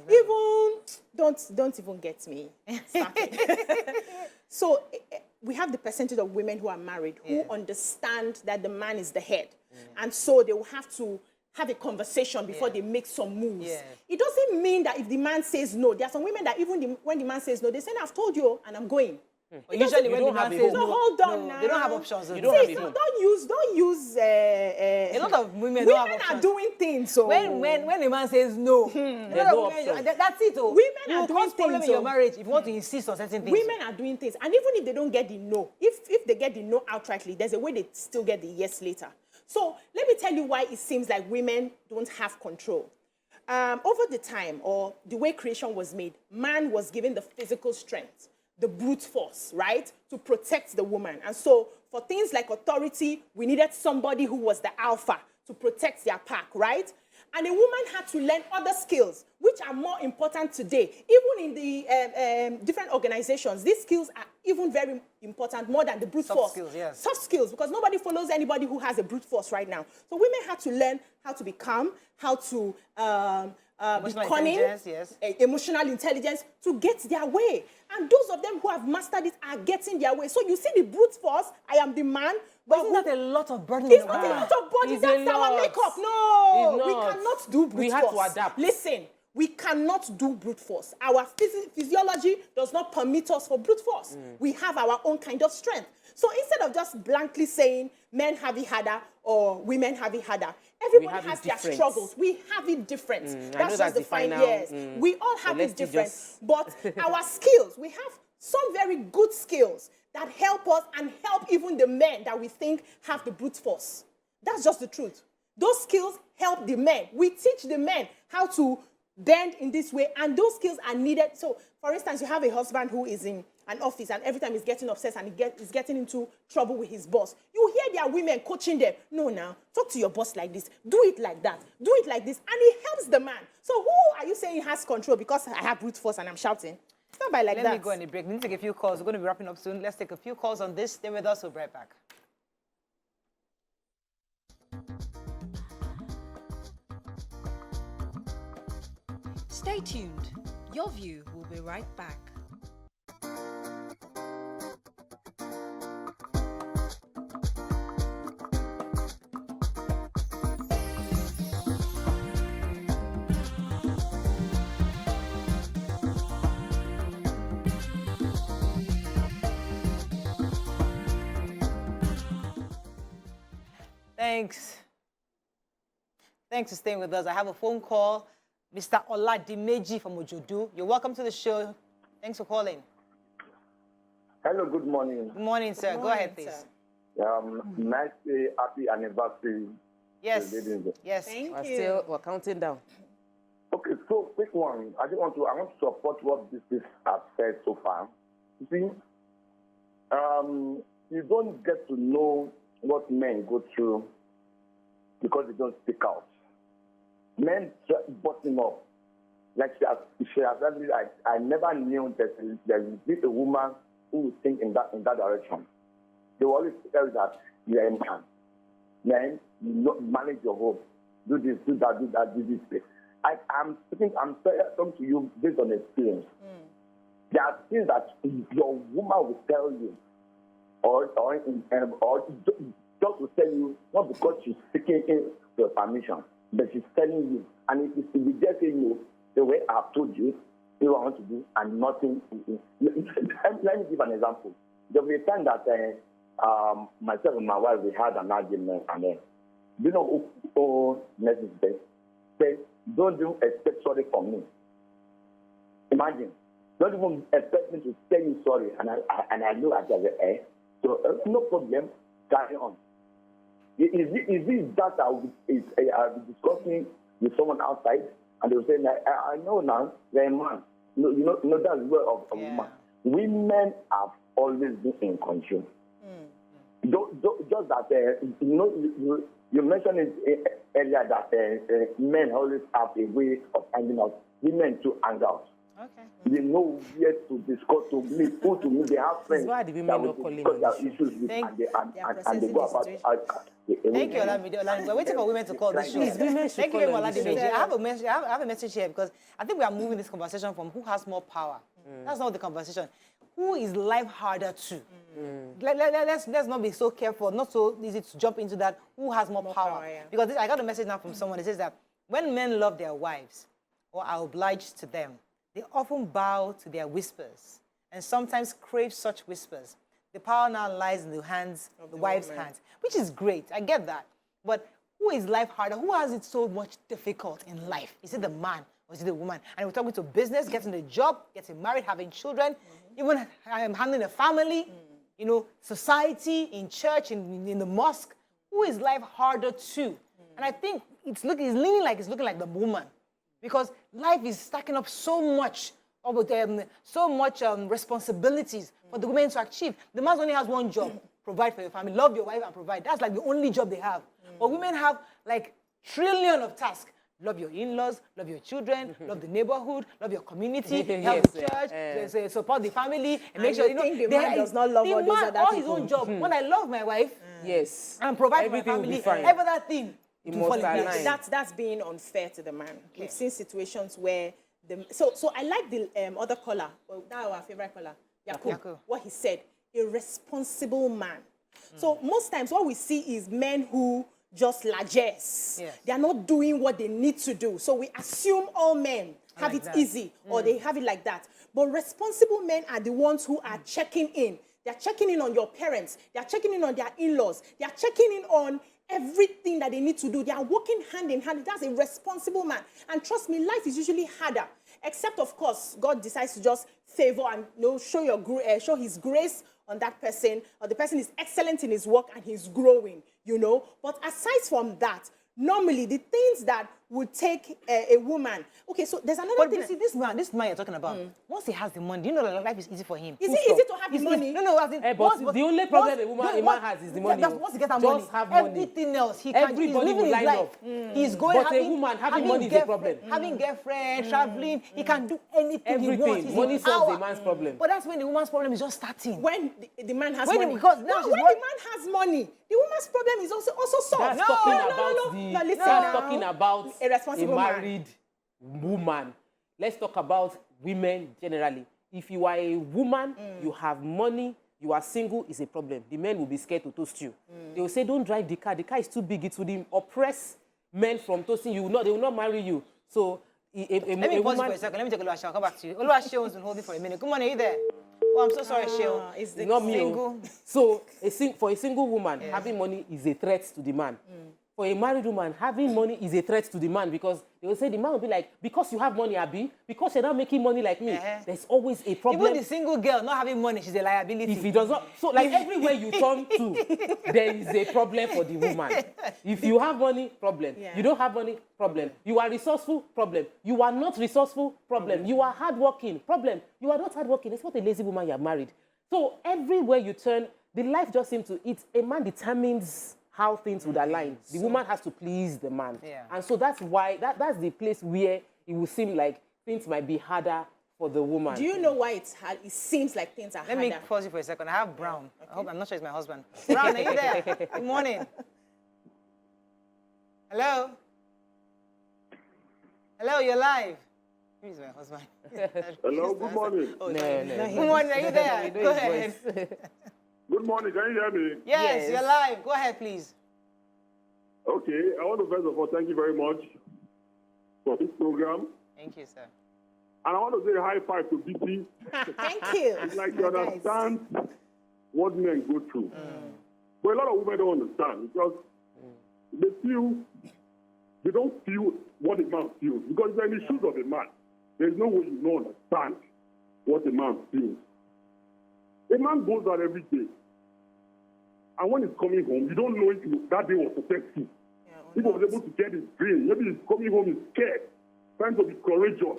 Speaker 2: Even don't even get me started. So we have the percentage of women who are married who understand that the man is the head. And so they will have to have a conversation before they make some moves. It doesn't mean that if the man says no, there are some women that even when the man says no, they say, I've told you and I'm going.
Speaker 1: But usually when the
Speaker 3: don't
Speaker 1: man
Speaker 3: have a
Speaker 1: says
Speaker 3: home.
Speaker 1: no,
Speaker 2: So hold on
Speaker 1: no, they don't have
Speaker 2: now.
Speaker 1: options.
Speaker 3: You don't have
Speaker 2: See,
Speaker 3: a home.
Speaker 2: don't use.
Speaker 1: A lot of women don't have
Speaker 2: Women
Speaker 1: options.
Speaker 2: are doing things. So
Speaker 1: When a man says no, a
Speaker 3: There's
Speaker 1: lot
Speaker 3: no
Speaker 1: of women,
Speaker 3: option.
Speaker 1: that's it. Oh.
Speaker 2: Women
Speaker 1: you
Speaker 2: are
Speaker 1: will
Speaker 2: doing
Speaker 1: cause problem
Speaker 2: things,
Speaker 1: in your
Speaker 2: oh.
Speaker 1: marriage if you want to insist on certain things.
Speaker 2: women are doing things, and even if they don't get the no, if they get the no outrightly, there's a way they still get the yes later. So let me tell you why it seems like women don't have control. Over the time, or the way creation was made, man was given the physical strength, the brute force, right, to protect the woman. And so for things like authority, we needed somebody who was the alpha to protect their pack, right? And a woman had to learn other skills, which are more important today. Even in the different organizations, these skills are even very important, more than the brute
Speaker 1: Soft
Speaker 2: force.
Speaker 1: skills, yes.
Speaker 2: Soft skills, because nobody follows anybody who has a brute force right now. So women had to learn how to be calm, how to be
Speaker 1: Emotional
Speaker 2: cunning,
Speaker 1: intelligence, yes.
Speaker 2: emotional intelligence, to get their way. And those of them who have mastered it are getting their way. So you see the brute force, I am the man.
Speaker 1: But isn't that a lot of burden
Speaker 2: It's
Speaker 1: on
Speaker 2: not
Speaker 1: the
Speaker 2: a
Speaker 1: woman?
Speaker 2: lot of body.
Speaker 3: It's a
Speaker 2: That's our
Speaker 3: lot.
Speaker 2: makeup. No,
Speaker 3: It's
Speaker 2: we
Speaker 3: not.
Speaker 2: cannot do brute
Speaker 3: We have to
Speaker 2: force.
Speaker 3: adapt.
Speaker 2: Listen, we cannot do brute force. Our physiology does not permit us for brute force. We have our own kind of strength. So instead of just blankly saying men have it harder or women have it harder, everybody
Speaker 3: have it
Speaker 2: has their
Speaker 3: different.
Speaker 2: struggles. We have it different.
Speaker 3: I know
Speaker 2: That's
Speaker 3: that's
Speaker 2: just
Speaker 3: the
Speaker 2: the fine.
Speaker 3: final,
Speaker 2: Yes, we all have
Speaker 3: let's
Speaker 2: it different.
Speaker 3: just-
Speaker 2: But our skills, we have some very good skills that help us and help even the men that we think have the brute force. That's just the truth. Those skills help the men. We teach the men how to bend in this way, and those skills are needed. So, for instance, you have a husband who is in an office, and every time he's getting upset and he's getting into trouble with his boss. You hear their women coaching them. No, now, talk to your boss like this. Do it like that. Do it like this. And it helps the man. So who are you saying has control because I have brute force and I'm shouting? It's not by like
Speaker 1: Let
Speaker 2: that.
Speaker 1: me go on a break. We need to take a few calls. We're going to be wrapping up soon. Let's take a few calls on this. Stay with us. We'll be right back.
Speaker 4: Stay tuned. Your View will be right back.
Speaker 1: Thanks for staying with us. I have a phone call. Mr. Oladimeji from Ojodu. You're welcome to the show. Thanks for calling.
Speaker 9: Hello, good morning.
Speaker 1: Good morning, sir. Go ahead, please.
Speaker 9: Nice day, happy anniversary.
Speaker 1: Yes. Yes.
Speaker 2: Thank
Speaker 3: We're
Speaker 2: you.
Speaker 3: we're counting down.
Speaker 9: Okay, so quick one. I want to support what this has said so far. You see, you don't get to know what men go through because they don't speak out. Men just button up. Like she has said, I never knew that there would be a woman who would think in that direction. They will always tell you that you are a man. Man, you manage your home. Do this, do that, do this. I'm talking to you based on experience. There are things that your woman will tell you, or just to tell you, not because she's seeking your permission, but she's telling you. And if you just say no, the way I've told you, you want to do, and nothing. Let me give an example. There was a time that myself and my wife, we had an argument, and then, you know who message said, don't even expect sorry from me. Imagine, don't even expect me to tell you sorry, and I know I said, so no problem, carry on. Is this that I'll be discussing with someone outside, and they will say, I know now, you're a man. No, you know that's the way of a woman. Women have always been in control. Just that, you mentioned it earlier that men always have a way of hanging out. Women to hang out.
Speaker 1: Okay.
Speaker 9: They know where to discuss, to meet, who to meet. They have friends
Speaker 3: Why are the women
Speaker 9: that
Speaker 3: not
Speaker 9: will
Speaker 3: calling
Speaker 9: discuss
Speaker 3: on
Speaker 9: their
Speaker 3: the show?
Speaker 9: issues with, and they go about.
Speaker 1: Thank you, Olamide. We're waiting for women to call this show.
Speaker 3: Please, women should
Speaker 1: Thank you,
Speaker 3: call on the
Speaker 1: Oladimeji.
Speaker 3: show.
Speaker 1: I have a message here because I think we are moving this conversation from who has more power. That's not the conversation. Who is life harder to? Let's not be so careful, not so easy to jump into that. Who has more power? Because I got a message now from someone that says that when men love their wives or are obliged to them, they often bow to their whispers and sometimes crave such whispers. The power now lies in the hands of the wife's hands, which is great. I get that. But who is life harder? Who has it so much difficult in life? Is it the man or is it the woman? And we're talking to business, getting a job, getting married, having children, even handling a family, you know, society, in church, in the mosque. Who is life harder to? And I think it's looking like the woman, because life is stacking up so much responsibilities for the women to achieve. The man only has one job: provide for your family, love your wife, and provide. That's like the only job they have. But women have like trillion of tasks. Love your in-laws, love your children, love the neighborhood, love your community, help the church, support the family, and make sure, you know,
Speaker 2: the man does not love all those other
Speaker 1: all
Speaker 2: people.
Speaker 1: his own job. When I love my wife,
Speaker 3: Yes.
Speaker 1: and provide
Speaker 3: Everything
Speaker 1: for my
Speaker 3: will be
Speaker 1: family,
Speaker 3: fine.
Speaker 1: every other thing
Speaker 3: It
Speaker 1: to
Speaker 3: must
Speaker 1: fall in
Speaker 3: align.
Speaker 1: place.
Speaker 2: That's being unfair to the man. We've seen situations where so I like the other caller, now our favorite caller, Yakub, what he said, a responsible man. So most times what we see is men who just largesse.
Speaker 1: Yes.
Speaker 2: They are not doing what they need to do. So we assume all men have
Speaker 1: like
Speaker 2: it
Speaker 1: that.
Speaker 2: easy or they have it like that. But responsible men are the ones who are checking in. They're checking in on your parents. They're checking in on their in-laws. They're checking in on everything that they need to do. They are working hand in hand. That's a responsible man. And trust me, life is usually harder. Except, of course, God decides to just favor and show his grace on that person, or the person is excellent in his work and he's growing, you know. But aside from that, normally the things that would take a woman. Okay, so there's another thing.
Speaker 1: But you see, this man you're talking about, once he has the money, do you know that life is easy for him?
Speaker 2: Is it easy to have the money?
Speaker 1: No, as in,
Speaker 3: But the only problem a man has is the money.
Speaker 1: Once he gets that
Speaker 3: Just
Speaker 1: money,
Speaker 3: have money.
Speaker 1: everything else, he's living
Speaker 3: will
Speaker 1: his
Speaker 3: line
Speaker 1: life.
Speaker 3: up.
Speaker 1: He's going,
Speaker 3: But a woman having money is a problem.
Speaker 1: Having girlfriend, traveling, he can do anything he wants.
Speaker 3: Everything.
Speaker 1: He's
Speaker 3: Money
Speaker 1: in
Speaker 3: solves
Speaker 1: power.
Speaker 3: the man's problem.
Speaker 1: But that's when the woman's problem is just starting.
Speaker 2: When the man has
Speaker 1: When
Speaker 2: money.
Speaker 1: because now she's
Speaker 2: when
Speaker 1: what-
Speaker 2: the man has money, the woman's problem is also solved.
Speaker 3: That's
Speaker 2: Listen,
Speaker 3: talking about
Speaker 2: a responsible
Speaker 3: married woman. Let's talk about women generally. If you are a woman, you have money, you are single, is a problem. The men will be scared to toast you. They will say, don't drive the car. The car is too big. It will oppress men from toasting you. No, they will not marry you. So
Speaker 1: Let me pause for a second. Let me take Oluwaseun. I'll come back to you. Oluwaseun has been holding for a minute. Good morning, are you there? Oh, I'm so sorry, Sheol.
Speaker 2: Is
Speaker 3: It's not me.
Speaker 1: single?
Speaker 3: So for a single woman, having money is a threat to the man. For a married woman, having money is a threat to the man, because they will say the man will be like, because you have money, Abi, because you're not making money like me, there's always a problem.
Speaker 1: Even the single girl not having money, she's a liability.
Speaker 3: If he does not, so like everywhere you turn to, there is a problem for the woman. If you have money, problem. You don't have money, problem. You are resourceful, problem. You are not resourceful, problem. You are hardworking, problem. You are not hardworking. It's not a lazy woman you have married. So everywhere you turn, the life just seems to eat. A man determines how things would align. The woman has to please the man. And so that's why, that's the place where it will seem like things might be harder for the woman.
Speaker 2: Do you know why it's hard? It seems like things are
Speaker 1: Let
Speaker 2: harder.
Speaker 1: me pause you for a second. I have Brown. I hope, I'm not sure it's my husband. Brown, are you there? Good morning. Hello? Hello, you're live. Who is my husband?
Speaker 10: Hello, good morning.
Speaker 1: Oh,
Speaker 3: No,
Speaker 1: sorry.
Speaker 3: no.
Speaker 1: Good morning, are you there?
Speaker 3: We know
Speaker 1: Go
Speaker 3: his
Speaker 1: ahead.
Speaker 3: voice.
Speaker 10: Good morning, can you hear me?
Speaker 1: Yes, you're live. Go ahead, please.
Speaker 10: Okay, I want to first of all thank you very much for this program.
Speaker 1: Thank you, sir.
Speaker 10: And I want to say a high five to BT.
Speaker 2: Thank you.
Speaker 10: It's like you understand what men go through. But a lot of women don't understand because they don't feel what a man feels. Because if you're in the shoes of a man, there's no way you don't understand what a man feels. A man goes out every day. And when he's coming home, you don't know if that day was successful. If he was able to get his dream, maybe he's coming home, he's scared, trying to be courageous.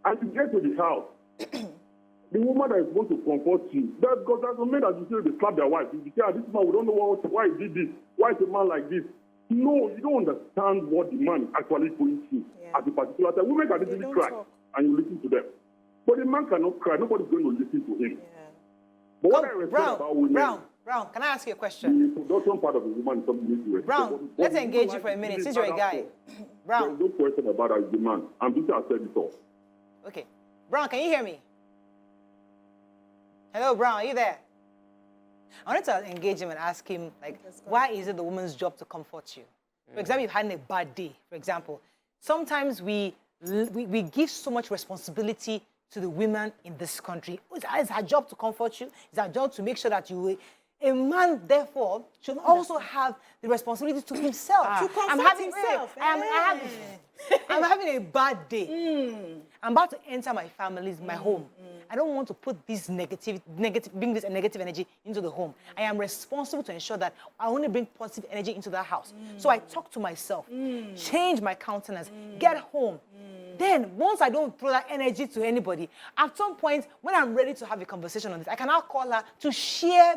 Speaker 10: And you get to the house, the woman that is supposed to comfort you, that's because there's some men that you say they slap their wife. You say, this man, we don't know why he did this. Why is a man like this? No, you don't understand what the man is actually going through at a particular time. Women can easily cry, and you listen to them. But the man cannot cry. Nobody's going to listen to him. But what I respect about women...
Speaker 1: Brown, can I ask you a question?
Speaker 10: The production part of the woman is something you need to respect.
Speaker 1: Brown, let's engage you for a minute, since you're a guy. Brown.
Speaker 10: There's no question about that, it's the man. And Peter has said it all.
Speaker 1: Okay. Brown, can you hear me? Hello, Brown, are you there? I wanted to engage him and ask him, like, why is it the woman's job to comfort you? For example, you've had a bad day, for example. Sometimes we give so much responsibility to the women in this country. It's our job to comfort you. It's our job to make sure that you... A man, therefore, should also have the responsibility to himself.
Speaker 2: To comfort himself.
Speaker 1: I'm having a bad day. I'm about to enter my family's, my home. I don't want to put this bring this negative energy into the home. I am responsible to ensure that I only bring positive energy into that house. So I talk to myself, change my countenance, get home. Then, once I don't throw that energy to anybody, at some point, when I'm ready to have a conversation on this, I can now call her to share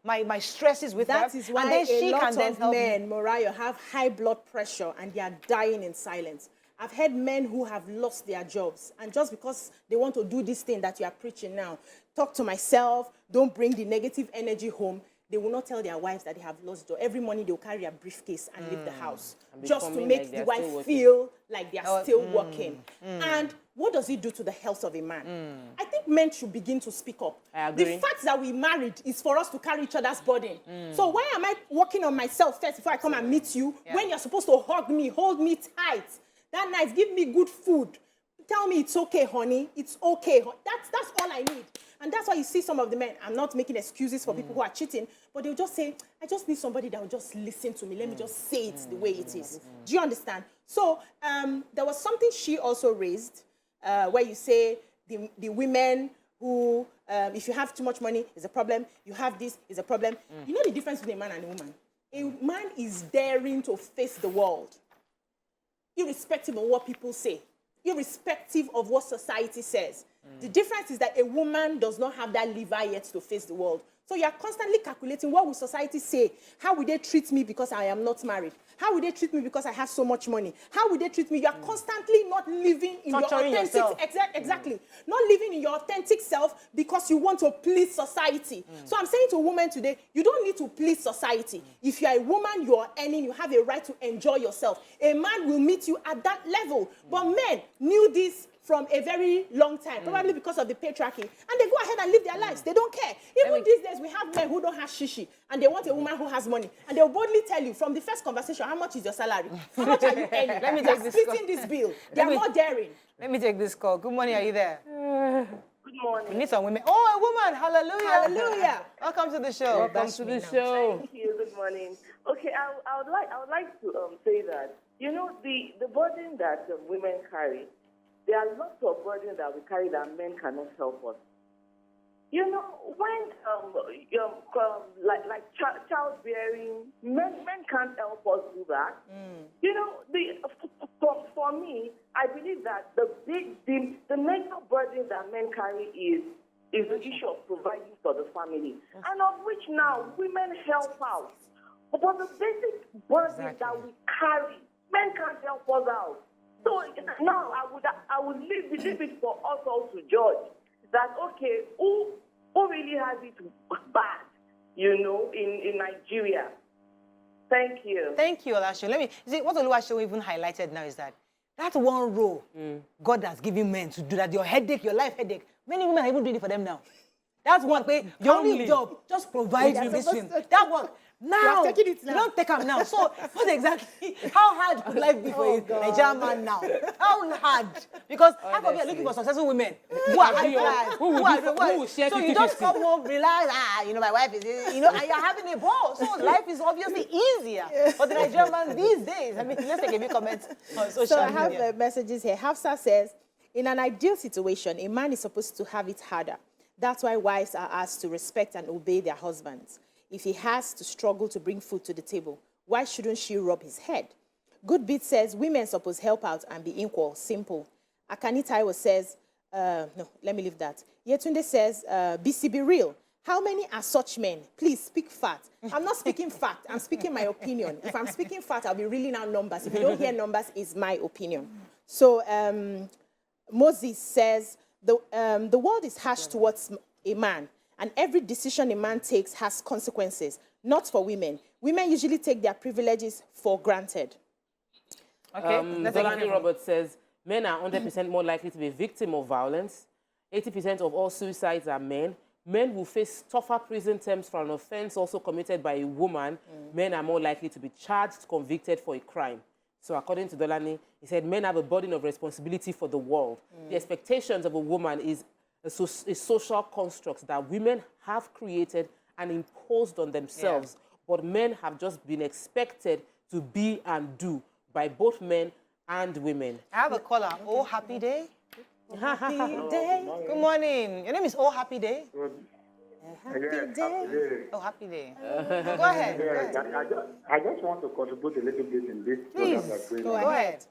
Speaker 1: my stresses with her.
Speaker 2: That is why
Speaker 1: and then
Speaker 2: a lot
Speaker 1: then
Speaker 2: of
Speaker 1: help
Speaker 2: men, Mariah, have high blood pressure and they are dying in silence. I've heard men who have lost their jobs, and just because they want to do this thing that you are preaching now, talk to myself, don't bring the negative energy home, they will not tell their wives that they have lost job. Every morning they'll carry a briefcase and leave the house just to make the wife feel like they are still working. And what does it do to the health of a man? I think men should begin to speak up.
Speaker 3: I agree.
Speaker 2: The fact that we married is for us to carry each other's burden. So why am I working on myself first before I come and meet you when you're supposed to hug me, hold me tight? That night, give me good food. Tell me it's okay, honey. It's okay. That's all I need. And that's why you see some of the men, I'm not making excuses for people who are cheating, but they'll just say, I just need somebody that will just listen to me. Let me just say it the way it is. Do you understand? So there was something she also raised where you say the women who, if you have too much money, is a problem. You have this, is a problem. You know the difference between a man and a woman? A man is daring to face the world, irrespective of what people say, irrespective of what society says. The difference is that a woman does not have that lever yet to face the world. So you are constantly calculating, what will society say? How will they treat me because I am not married? How will they treat me because I have so much money? How will they treat me? You are constantly not living in your authentic... Exactly. Not living in your authentic self because you want to please society. So I'm saying to a woman today, you don't need to please society. If you are a woman, you are earning, you have a right to enjoy yourself. A man will meet you at that level. But men knew this from a very long time, probably because of the patriarchy. And they go ahead and live their lives. They don't care. Even these days, we have men who don't have shishi, and they want a woman who has money. And they'll boldly tell you from the first conversation, how much is your salary? How much are you earning?
Speaker 1: Let me take this
Speaker 2: splitting this bill. They are more daring.
Speaker 1: Let me take this call. Good morning, are you there?
Speaker 8: Good morning.
Speaker 1: We need some women. Oh, a woman. Hallelujah.
Speaker 2: Hallelujah.
Speaker 1: Welcome to the show.
Speaker 3: Welcome to the show.
Speaker 8: Thank you. Good morning. Okay, I would like to say that, you know, the burden that women carry, there are lots of burdens that we carry that men cannot help us. You know, when childbearing, men can't help us do that. You know, for me, I believe that the major burden that men carry is the issue of providing for the family, and of which now women help out. But the basic burden that we carry, men can't help us out. So now I would leave it for us all to judge that, okay, who really has it bad, you know, in Nigeria. Thank you.
Speaker 1: Thank you, Olasho. Let me see what Oluwaseun even highlighted now is that one role God has given men to do that, your headache, your life headache. Many women are even doing it for them now. That's one way. Your only job, just provide you this thing. That one. Now,
Speaker 2: taking it now.
Speaker 1: You don't take them now. So, what exactly? How hard could life be for a Nigerian man now? How hard? Because half of you are looking for successful women who are high
Speaker 3: who will share
Speaker 1: so you don't come home, relax. You know, my wife is, you know, and you're having a ball. So life is obviously easier for the Nigerian man these days. I mean, let's take a few comments on social media.
Speaker 2: So I have messages here. Hafsa says, in an ideal situation, a man is supposed to have it harder. That's why wives are asked to respect and obey their husbands. If he has to struggle to bring food to the table, why shouldn't she rub his head? Good Beat says, women suppose help out and be equal, simple. Akani Taiwo says, no, let me leave that. Yetunde says, BC, be real. How many are such men? Please speak fact. I'm not speaking fact, I'm speaking my opinion. If I'm speaking fact, I'll be reeling out numbers. If you don't hear numbers, it's my opinion. So Moses says, the world is harsh towards a man, and every decision a man takes has consequences, not for women. Women usually take their privileges for granted.
Speaker 1: Okay.
Speaker 3: Dolani Roberts says, men are 100% more likely to be victim of violence. 80% of all suicides are men. Men will face tougher prison terms for an offense also committed by a woman. Men are more likely to be charged, convicted for a crime. So according to Dolani, he said men have a burden of responsibility for the world. The expectations of a woman is a social construct that women have created and imposed on themselves, but men have just been expected to be and do by both men and women.
Speaker 1: I have a caller. Oh, happy day. Happy day. Good morning. Your name is Oh Happy Day. Happy day. Oh, happy day. Go ahead.
Speaker 11: I just want to contribute a little bit in this program that's going on.
Speaker 1: Go ahead.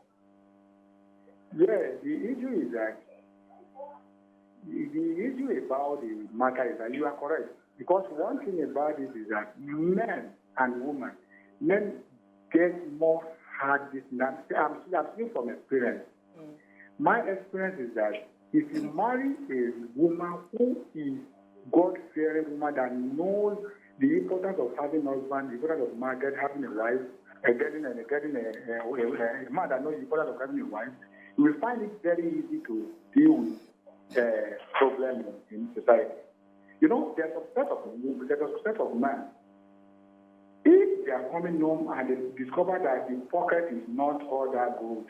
Speaker 11: Yeah, the issue is that the issue about the matter is that you are correct. Because one thing about it is that men and women, men get more hard than I'm speaking from experience. My experience is that if you marry a woman who is God-fearing woman that knows the importance of having a husband, the importance of marriage, having a wife, getting a man that knows the importance of having a wife, you will find it very easy to deal with problems in society. You know, there's a set of men. If they are coming home and they discover that the pocket is not all that good,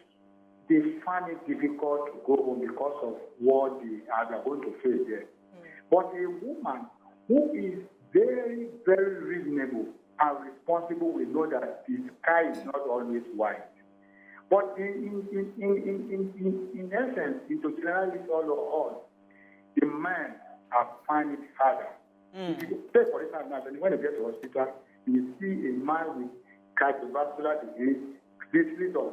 Speaker 11: they find it difficult to go home because of what they are going to face there. But a woman who is very, very reasonable and responsible will know that the sky is not always white. But in essence, in totality, all of us, the men are finding it harder. If you take, for instance, when you get to hospital, you see a man with cardiovascular disease, disease of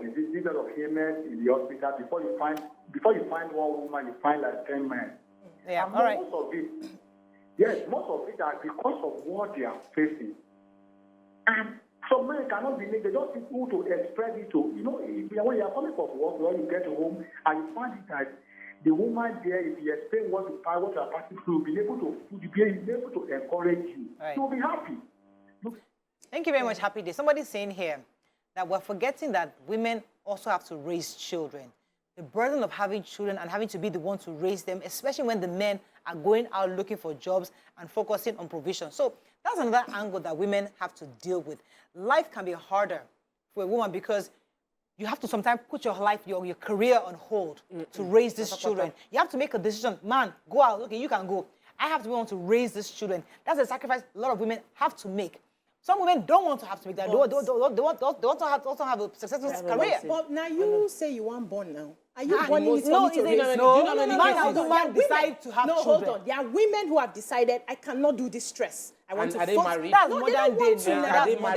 Speaker 11: ailments in the hospital. Before you find one woman, you find like 10 men.
Speaker 1: Yeah,
Speaker 11: and
Speaker 1: all right.
Speaker 11: Most of it are because of what they are facing. And some men cannot believe, they don't people to express it to, you know, when you are coming from work, when you get home, and you find it that the woman there, if you explain what you are passing through, will be able to encourage you.
Speaker 1: Right.
Speaker 11: You'll be happy.
Speaker 1: Thank you very much, Happy Day. Somebody's saying here that we're forgetting that women also have to raise children. The burden of having children and having to be the one to raise them, especially when the men are going out looking for jobs and focusing on provision. So that's another angle that women have to deal with. Life can be harder for a woman because you have to sometimes put your life, your career on hold to raise these children. You have to make a decision. Man, go out. Okay, you can go. I have to be able to raise these children. That's a sacrifice a lot of women have to make. Some women don't want to have to make that. They want to have a successful career.
Speaker 2: But now you say you want born now. Are you born in
Speaker 1: No, man and woman decide to have children.
Speaker 2: Hold on. There are women who have decided, I cannot do this stress. I want to
Speaker 3: are they married?
Speaker 1: That's
Speaker 2: No,
Speaker 1: modern day.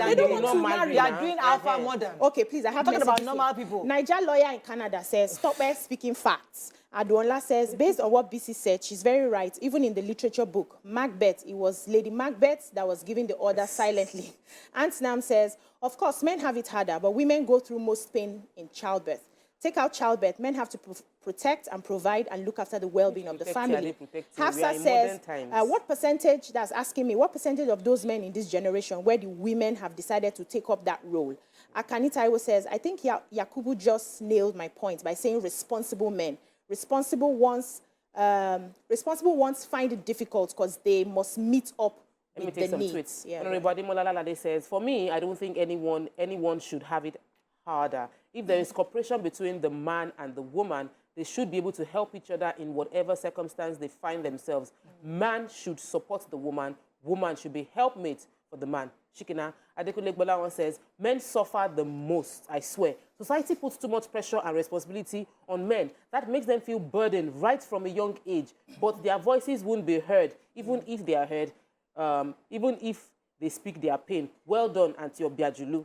Speaker 2: They don't want to marry.
Speaker 1: They are doing alpha modern.
Speaker 2: Okay, please, I have
Speaker 1: talking about
Speaker 2: messages
Speaker 1: normal
Speaker 2: here.
Speaker 1: people.
Speaker 2: Niger lawyer in Canada says, stop speaking facts. Aduola says, based on what BC said, she's very right. Even in the literature book, Macbeth, it was Lady Macbeth that was giving the order silently. Antnam says, of course, men have it harder, but women go through most pain in childbirth. Take out childbirth, men have to protect and provide and look after the well-being of the family. Hafsa says, what percentage, that's asking me, what percentage of those men in this generation where the women have decided to take up that role? Akanita Iwo says, I think Yakubu just nailed my point by saying responsible men. Responsible ones find it difficult because they must meet up with the needs.
Speaker 3: Yeah, everybody Molalade says, for me, I don't think anyone should have it harder. If there is cooperation between the man and the woman, they should be able to help each other in whatever circumstance they find themselves. Man should support the woman. Woman should be helpmate for the man. Shikina Adekunle Gbolawan says, men suffer the most, I swear. Society puts too much pressure and responsibility on men. That makes them feel burdened right from a young age. But their voices won't be heard, even if they are heard, even if they speak their pain. Well done, Auntie Obiajulu.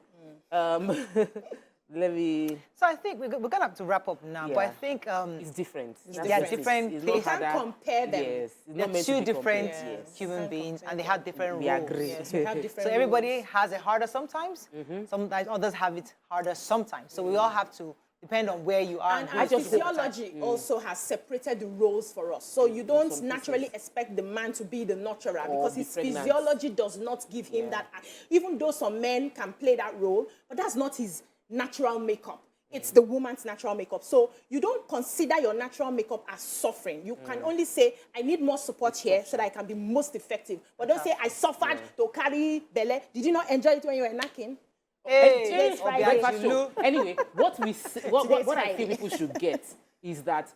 Speaker 3: Let me...
Speaker 1: So I think we're going to have to wrap up now, but I think...
Speaker 3: it's different.
Speaker 1: They are different.
Speaker 2: You can't compare them.
Speaker 3: Yes.
Speaker 1: They're two different human beings, and they have different roles.
Speaker 3: Agree.
Speaker 2: Yes, we have different
Speaker 1: so everybody has it harder sometimes. Sometimes others have it harder sometimes. So we all have to depend on where you are.
Speaker 2: And physiology also has separated the roles for us. So you don't naturally expect the man to be the nurturer because his physiology does not give him that. Even though some men can play that role, but that's not his natural makeup. It's the woman's natural makeup. So you don't consider your natural makeup as suffering. You can only say, I need more support here so that I can be most effective. But don't say, I suffered to carry belly. Did you not enjoy it when you were knacking?
Speaker 1: Hey,
Speaker 2: Today's Friday.
Speaker 3: breakfast
Speaker 1: Friday.
Speaker 3: show. Anyway, what we what
Speaker 2: Today's
Speaker 3: I feel
Speaker 2: Friday.
Speaker 3: people should get is that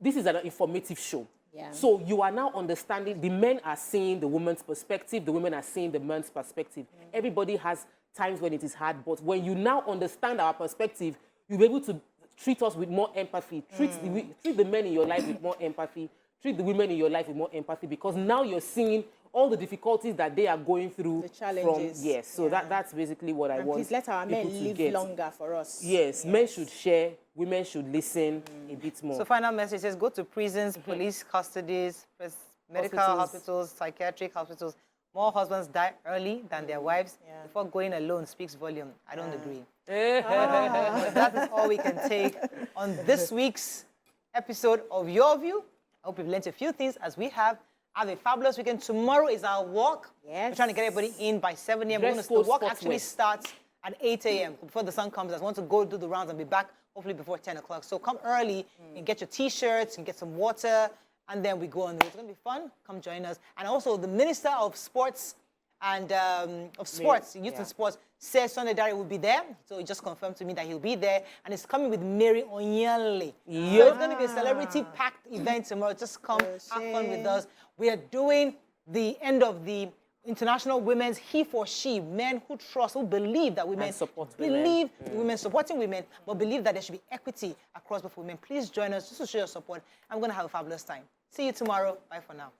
Speaker 3: this is an informative show.
Speaker 2: Yeah.
Speaker 3: So you are now understanding, the men are seeing the woman's perspective, the women are seeing the man's perspective. Everybody has times when it is hard, but when you now understand our perspective, you'll be able to treat us with more empathy, treat the men in your life with more empathy, treat the women in your life with more empathy, because now you're seeing all the difficulties that they are going through.
Speaker 2: The challenges.
Speaker 3: So that's basically what I want.
Speaker 2: Please let our men
Speaker 3: people to
Speaker 2: live
Speaker 3: get.
Speaker 2: longer for us.
Speaker 3: Yes, men should share, women should listen a bit more.
Speaker 1: So final message says go to prisons, police custodies, medical hospitals, psychiatric hospitals. More husbands die early than their wives. Before going alone speaks volume. I don't agree. But that is all we can take on this week's episode of Your View. I hope you've learned a few things as we have. Have a fabulous weekend. Tomorrow is our walk.
Speaker 2: Yes.
Speaker 1: We're trying to get everybody in by 7 a.m. The walk actually starts at 8 a.m. before the sun comes. I want to go do the rounds and be back hopefully before 10 o'clock. So come early and get your T-shirts and get some water, and then we go on the road. It's going to be fun. Come join us. And also the Minister of Sports and Youth and Sports, says Sunday Dari will be there. So he just confirmed to me that he'll be there. And it's coming with Mary Onyele. So it's going to be a celebrity-packed event tomorrow. Just come, have fun with us. We are doing the end of the International Women's He for She, men who trust, who believe that women believe women supporting women, but believe that there should be equity across both women. Please join us just to show your support. I'm going to have a fabulous time. See you tomorrow. Bye for now.